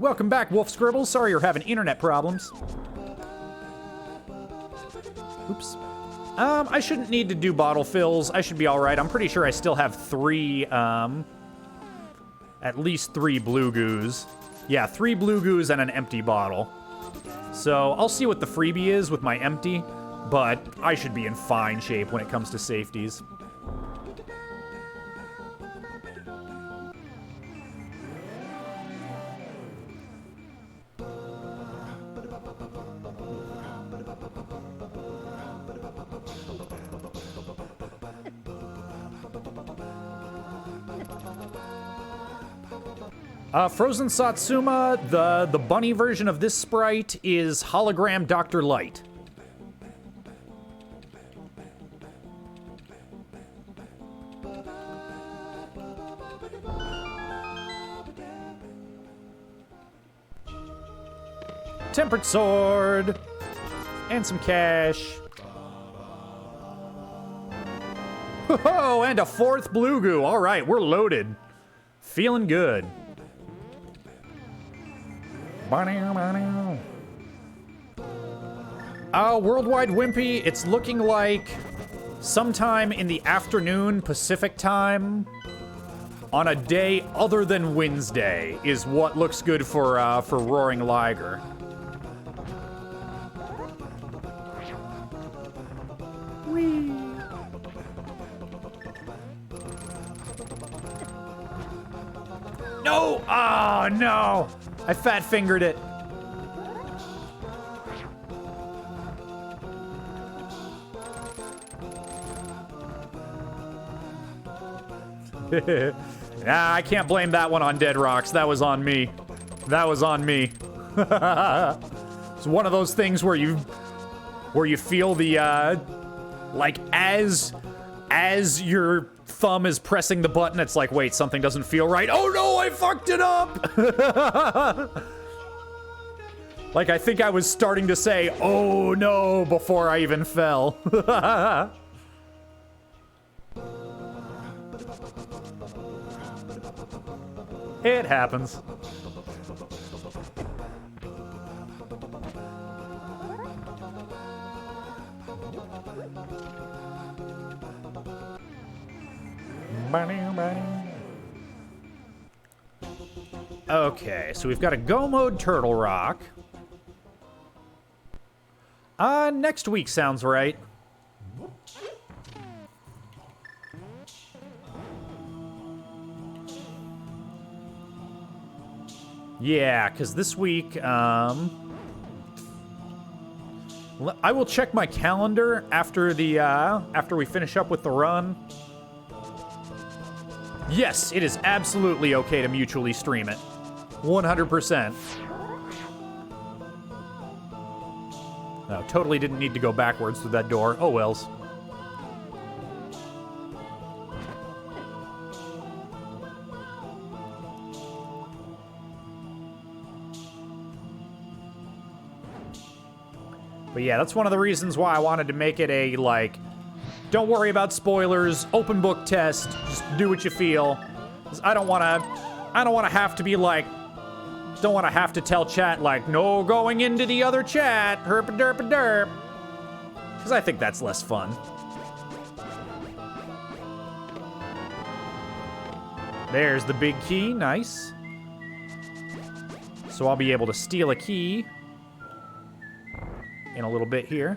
Welcome back, Wolf Scribbles. Sorry you're having internet problems. Oops. I shouldn't need to do bottle fills. I should be all right. I'm pretty sure I still have at least 3 blue goos. Yeah, 3 blue goos and an empty bottle. So I'll see what the freebie is with my empty, but I should be in fine shape when it comes to safeties. Frozen Satsuma, the bunny version of this sprite is hologram Dr. Light. Tempered sword. And some cash. Oh, and a 4th blue goo. All right, we're loaded. Feeling good. Worldwide Wimpy, it's looking like sometime in the afternoon Pacific time on a day other than Wednesday is what looks good for Roaring Liger. Whee! No! Oh, no! I fat-fingered it. Nah, I can't blame that one on Dead Rocks. That was on me. That was on me. It's one of those things where where you feel the, like, as your thumb is pressing the button, it's like, wait, something doesn't feel right. Oh no, I fucked it up! Like, I think I was starting to say, oh no, before I even fell. It happens. Okay, so we've got a go mode Turtle Rock. Next week sounds right. Yeah, because this week, I will check my calendar after the, after we finish up with the run. Yes, it is absolutely okay to mutually stream it. 100%. No, totally didn't need to go backwards through that door. Oh wells. But yeah, that's one of the reasons why I wanted to make it a, like, don't worry about spoilers, open book test, just do what you feel. 'Cause I don't wanna have to be like, don't wanna have to tell chat, like, no going into the other chat, herp-a-derp-a-derp. Because I think that's less fun. There's the big key, nice. So I'll be able to steal a key in a little bit here.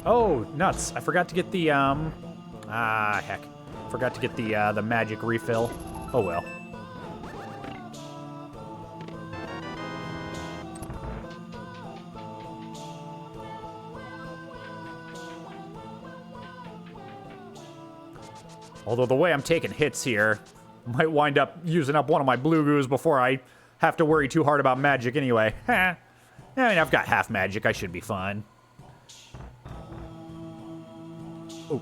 Oh, nuts. I forgot to get the, heck. Forgot to get the magic refill. Oh well. Although the way I'm taking hits here, might wind up using up one of my blue goos before I have to worry too hard about magic anyway. I mean, I've got half magic. I should be fine. Oh.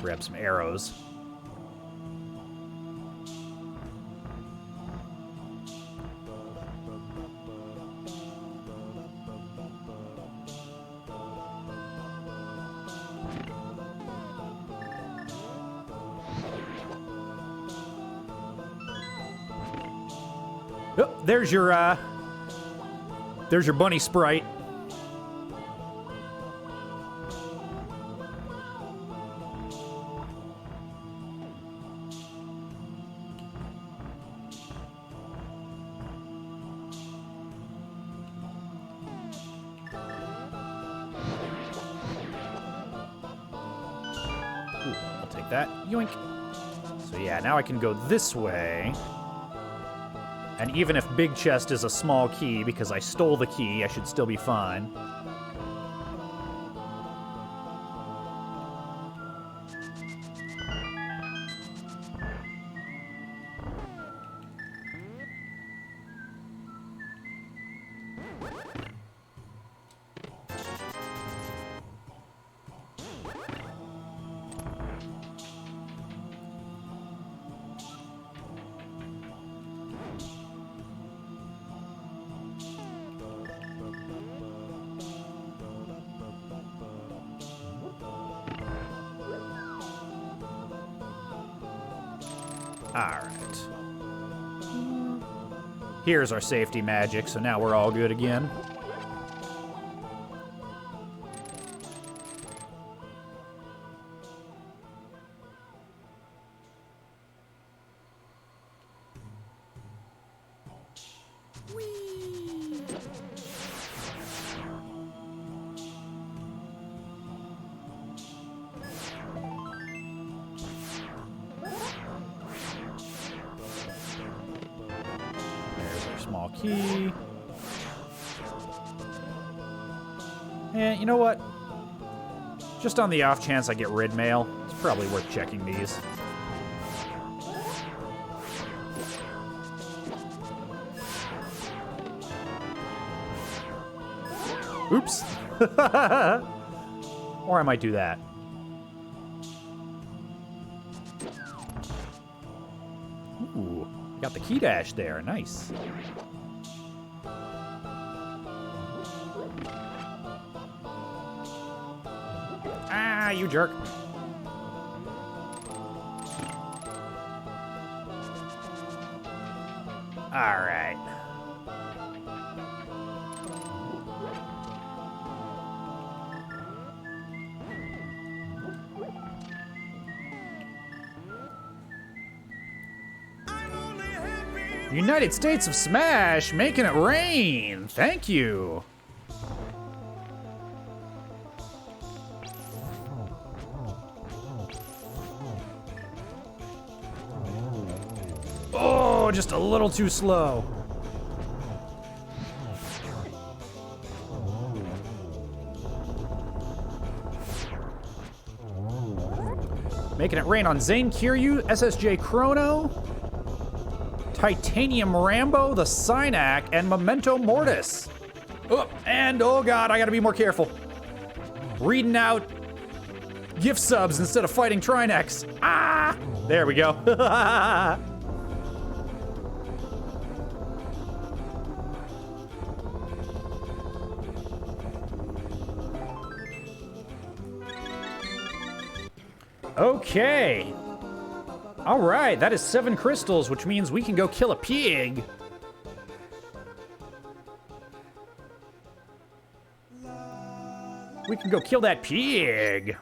Grab some arrows. Oh, there's your bunny sprite. Ooh, I'll take that. Yoink. So yeah, now I can go this way. And even if Big Chest is a small key, because I stole the key, I should still be fine. Alright. Here's our safety magic, so now we're all good again. Small key. You know what? Just on the off chance I get rid mail, it's probably worth checking these. Oops. Or I might do that. Ooh, got the key dash there. Nice. Ah, you jerk. All right. United States of Smash, making it rain. Thank you. Oh, just a little too slow. Making it rain on Zane Kiryu, SSJ Chrono, Titanium Rambo, the Synac, and Memento Mortis. Oh, and oh god, I gotta be more careful. Reading out gift subs instead of fighting Trinex. Ah! There we go. Okay. All right, that is 7 crystals, which means we can go kill a pig. We can go kill that pig.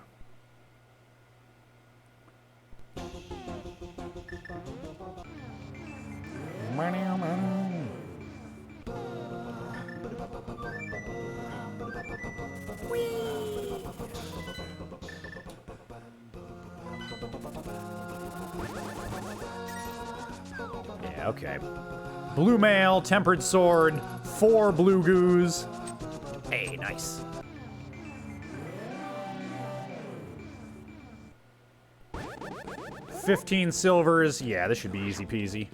Yeah, okay. Blue mail, tempered sword, 4 blue goos. Hey, nice. $15 silvers. Yeah, this should be easy peasy.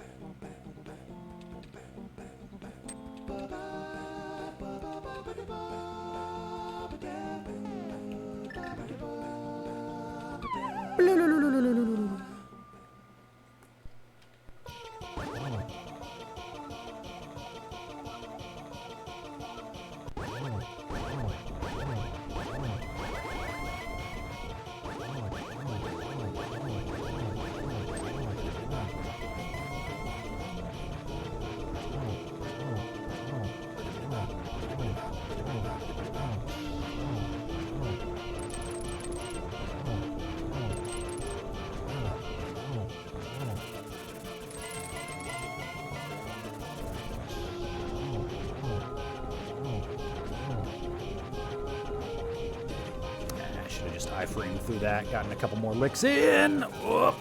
Iframe through that, gotten a couple more licks in. Whoop.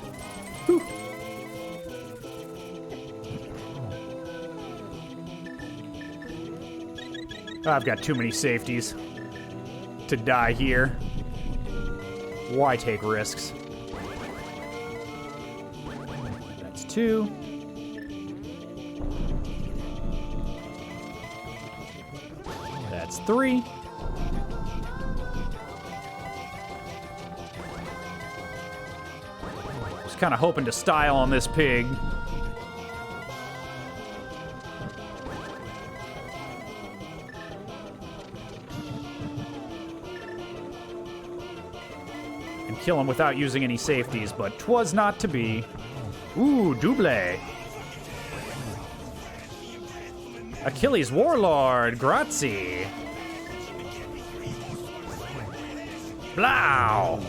Whew. I've got too many safeties to die here. Why take risks? That's 2. That's 3. Kind of hoping to style on this pig. And kill him without using any safeties, but 'twas not to be. Ooh, double. Achilles Warlord, grazie. Blow.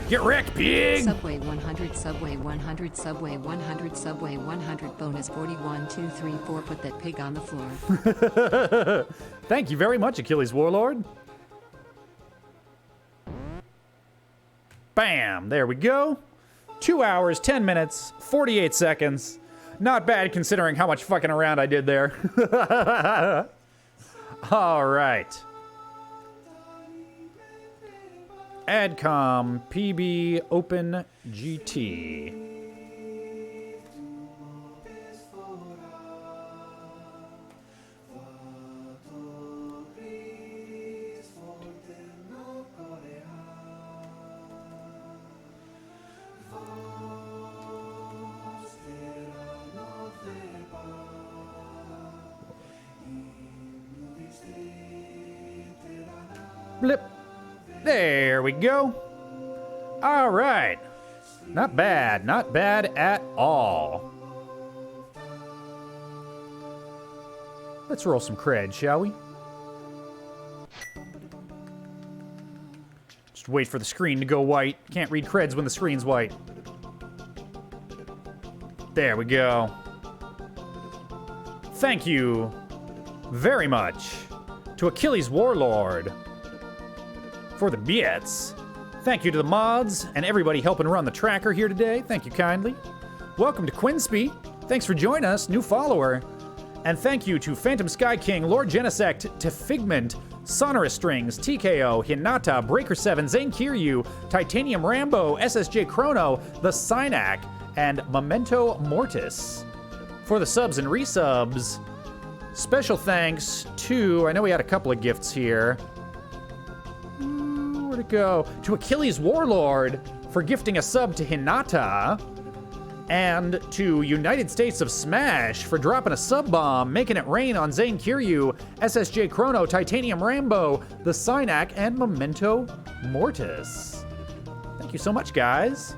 Get wrecked, pig! Subway 100, Subway 100, Subway 100, Subway 100, bonus 41, 2, 3, 4, put that pig on the floor. Thank you very much, Achilles Warlord. Bam! There we go. 2 hours, 10 minutes, 48 seconds. Not bad considering how much fucking around I did there. All right. ADCOM PB Open GT. Blip. There we go. All right. Not bad. Not bad at all. Let's roll some cred, shall we? Just wait for the screen to go white. Can't read creds when the screen's white. There we go. Thank you very much to Achilles Warlord for the bits. Thank you to the mods and everybody helping run the tracker here today. Thank you kindly. Welcome to Quinsby. Thanks for joining us, new follower. And thank you to Phantom Sky King, Lord Genesect, to Figment, Sonorous Strings, TKO, Hinata, Breaker 7, Zane Kiryu, Titanium Rambo, SSJ Chrono, The Synac, and Memento Mortis for the subs and resubs. Special thanks to, I know we had a couple of gifts here. Where'd it go? To Achilles Warlord for gifting a sub to Hinata. And to United States of Smash for dropping a sub bomb, making it rain on Zane Kiryu, SSJ Chrono, Titanium Rambo, The Synac, and Memento Mortis. Thank you so much, guys.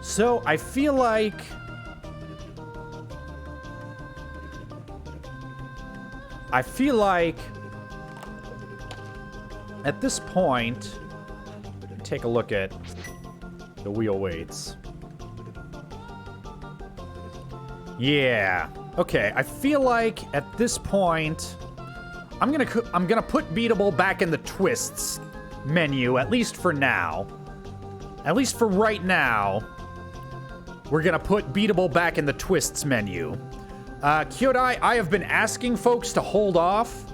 So I feel like at this point, take a look at the wheel weights. Yeah. Okay, I feel like at this point, I'm gonna put beatable back in the twists menu, at least for now. At least for right now, we're gonna put beatable back in the twists menu. Kyodai, I have been asking folks to hold off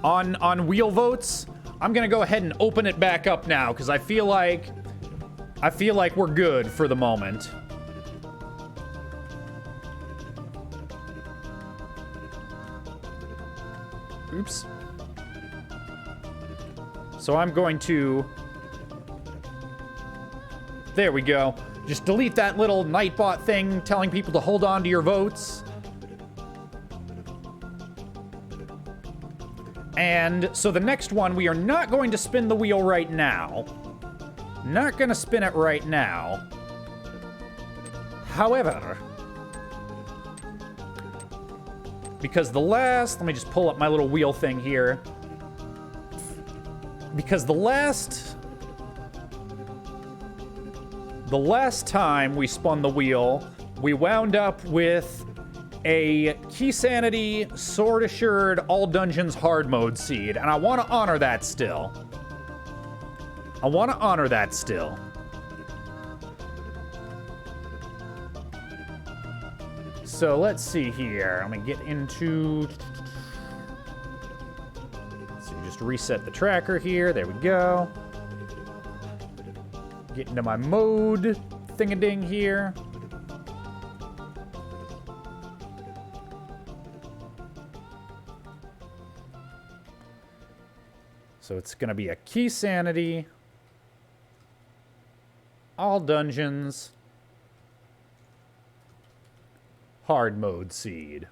on wheel votes. I'm gonna go ahead and open it back up now because I feel like we're good for the moment. Oops. So I'm going to, there we go. Just delete that little Nightbot thing telling people to hold on to your votes. And so the next one, we are not going to spin the wheel right now. Not gonna spin it right now. However, because the last, let me just pull up my little wheel thing here. Because the last time we spun the wheel, we wound up with a Key Sanity, Sword Assured, All Dungeons Hard Mode seed, and I want to honor that still. So let's see here. I'm gonna get into. So just reset the tracker here. There we go. Get into my mode thing-a-ding here. So it's going to be a Key Sanity, All Dungeons, Hard Mode seed.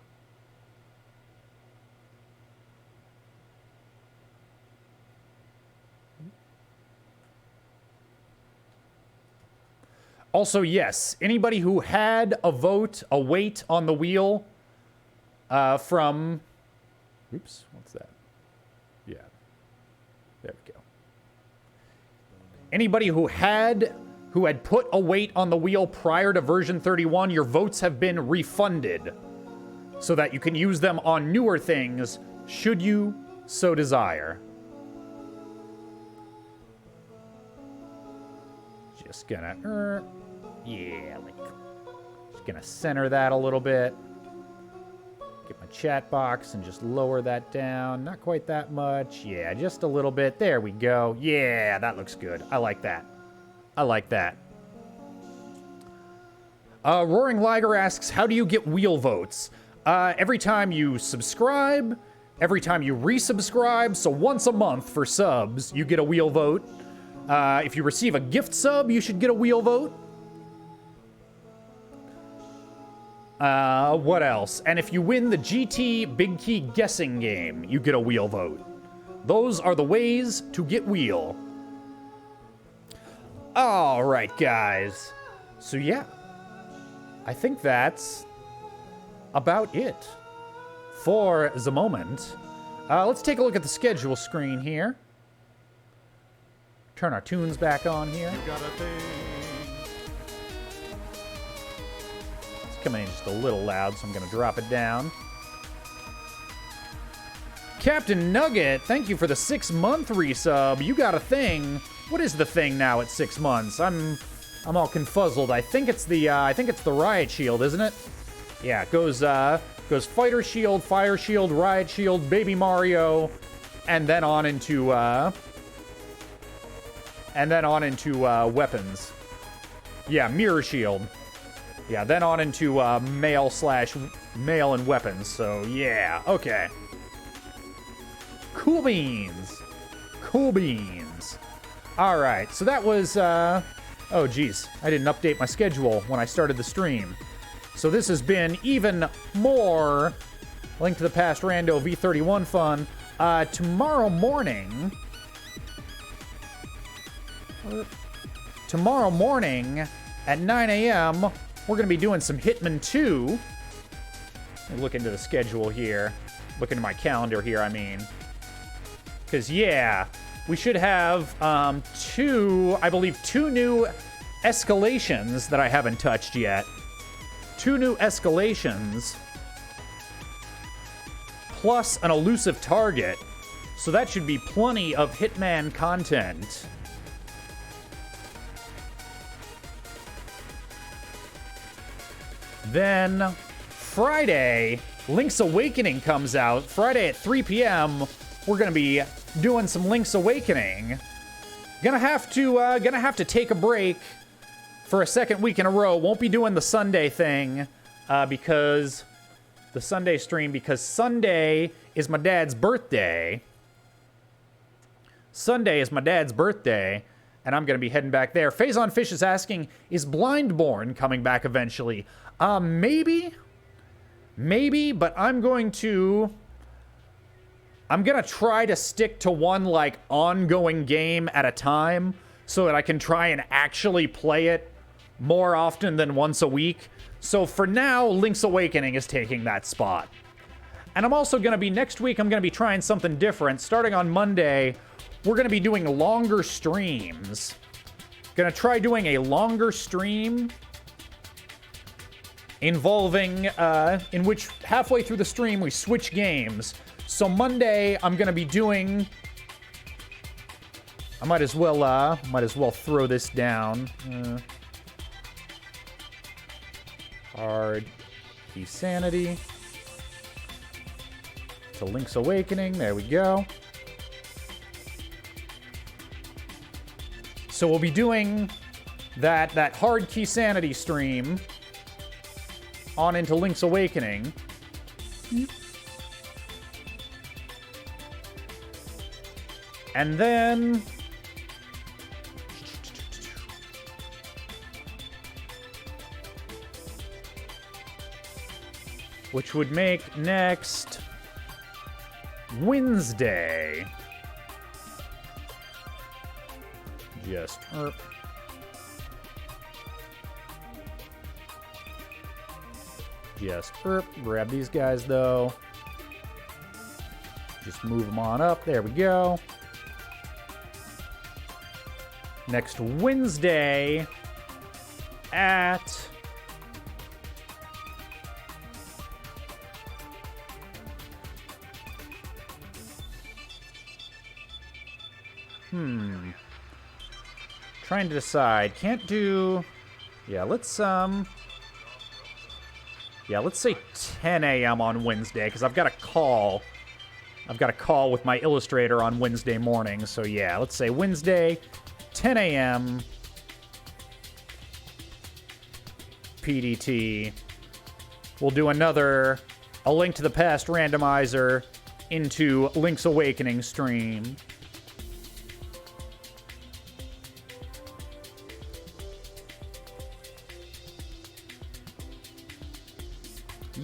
Also, yes, anybody who had a vote, a weight on the wheel from... Oops, what's that? Yeah. There we go. Anybody who had put a weight on the wheel prior to version 31, your votes have been refunded so that you can use them on newer things should you so desire. Just gonna, yeah, like, just gonna center that a little bit. Get my chat box and just lower that down. Not quite that much. Yeah, just a little bit. There we go. Yeah, that looks good. I like that. I like that. Roaring Liger asks, how do you get wheel votes? Every time you subscribe, every time you resubscribe, so once a month for subs, you get a wheel vote. If you receive a gift sub, you should get a wheel vote. What else? And if you win the GT Big Key guessing game, you get a wheel vote. Those are the ways to get wheel. All right, guys. So yeah, I think that's about it for the moment. Let's take a look at the schedule screen here. Turn our tunes back on here. It's coming in just a little loud, so I'm going to drop it down. Captain Nugget, thank you for the 6-month resub. You got a thing. What is the thing now at 6 months? I'm all confuzzled. I think it's the Riot Shield, isn't it? Yeah, it goes Fighter Shield, Fire Shield, Riot Shield, Baby Mario, and then on into weapons. Yeah, Mirror Shield. Yeah, then on into mail and weapons. So yeah, okay. Cool beans. Cool beans. All right, so that was, oh geez, I didn't update my schedule when I started the stream. So this has been even more Link to the Past Rando V31 fun. Tomorrow morning at 9 a.m., we're going to be doing some Hitman 2. Let me look into the schedule here. Look into my calendar here, I mean. Because, yeah, we should have two new escalations that I haven't touched yet. 2 new escalations, plus an elusive target. So that should be plenty of Hitman content. Then Friday, Link's Awakening comes out. Friday at 3 p.m., we're gonna be doing some Link's Awakening. Gonna have to take a break for a second week in a row. Won't be doing the Sunday thing because the Sunday stream, because Sunday is my dad's birthday. Sunday is my dad's birthday, and I'm going to be heading back there. Faison Fish is asking, is Blindborn coming back eventually? Maybe, but I'm going to try to stick to one, like, ongoing game at a time so that I can try and actually play it more often than once a week. So for now, Link's Awakening is taking that spot. And I'm also going to be, next week, I'm going to be trying something different. Starting on Monday, we're going to be doing longer streams. Going to try doing a longer stream involving, in which halfway through the stream, we switch games. So Monday, I'm going to be doing... I might as well throw this down. Hard key sanity to Link's Awakening. There we go. So we'll be doing that hard key sanity stream on into Link's Awakening. And then which would make next Wednesday. Just grab these guys though. Just move them on up. There we go. Next Wednesday at trying to decide. Can't do... Yeah, let's Yeah, let's say 10 a.m. on Wednesday, because I've got a call. I've got a call with my illustrator on Wednesday morning. So yeah, let's say Wednesday, 10 a.m. PDT. We'll do another A Link to the Past randomizer into Link's Awakening stream.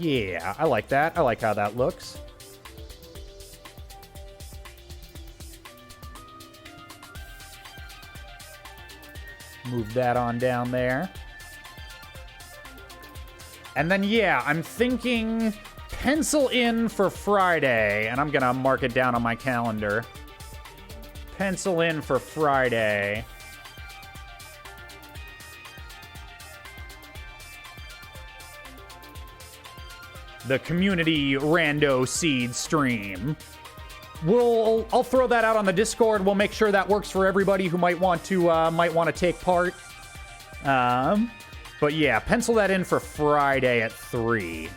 Yeah, I like that. I like how that looks. Move that on down there. And then, yeah, I'm thinking pencil in for Friday, and I'm gonna mark it down on my calendar. Pencil in for Friday. The community rando seed stream. I'll throw that out on the Discord. We'll make sure that works for everybody who might want to take part. But yeah, pencil that in for Friday at 3.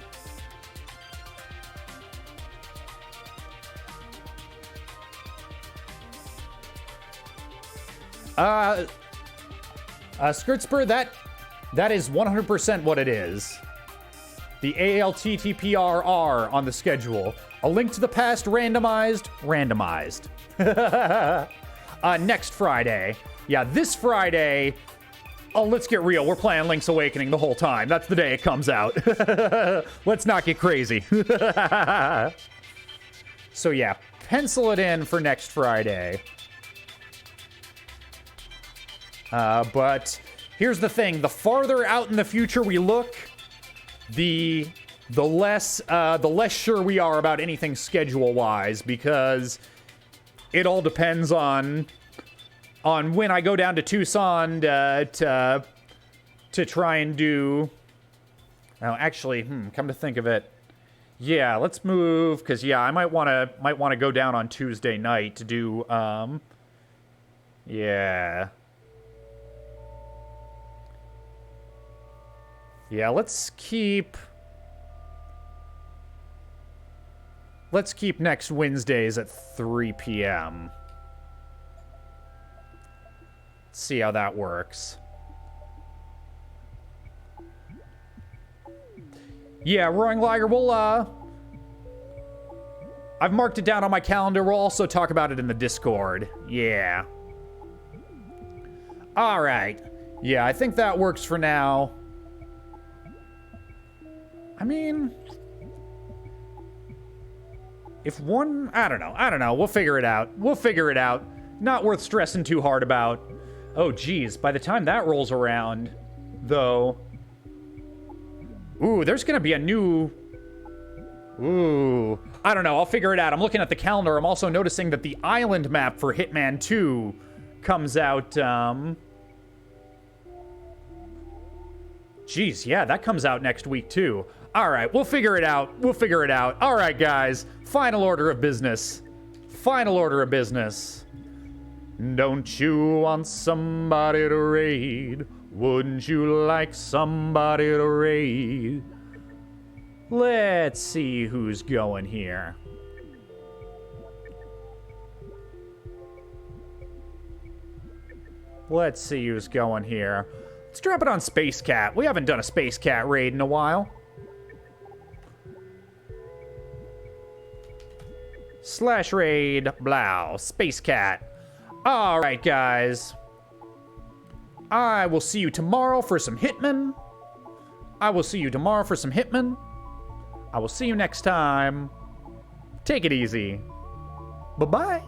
Skirtspur, that is 100% what it is. The ALTTPR on the schedule. A Link to the Past randomized. Next Friday. Yeah, this Friday. Oh, let's get real. We're playing Link's Awakening the whole time. That's the day it comes out. Let's not get crazy. So yeah, pencil it in for next Friday. But here's the thing. The farther out in the future we look, the less sure we are about anything schedule-wise, because it all depends on when I go down to Tucson to try and do. Oh, actually, come to think of it, yeah, let's move, because yeah, I might want to go down on Tuesday night to do yeah. Yeah, let's keep next Wednesdays at 3 p.m. Let's see how that works. Yeah, Roaring Liger, I've marked it down on my calendar. We'll also talk about it in the Discord. Yeah. All right. Yeah, I think that works for now. I mean, if one, I don't know. We'll figure it out. Not worth stressing too hard about. Oh, geez. By the time that rolls around, though. Ooh, there's going to be a new. Ooh. I don't know. I'll figure it out. I'm looking at the calendar. I'm also noticing that the island map for Hitman 2 comes out. Geez, yeah, that comes out next week, too. All right, we'll figure it out. All right, guys. Final order of business. Don't you want somebody to raid? Wouldn't you like somebody to raid? Let's see who's going here. Let's drop it on Space Cat. We haven't done a Space Cat raid in a while. /raid, blah, Space Cat. All right, guys. I will see you tomorrow for some Hitman. I will see you next time. Take it easy. Bye-bye.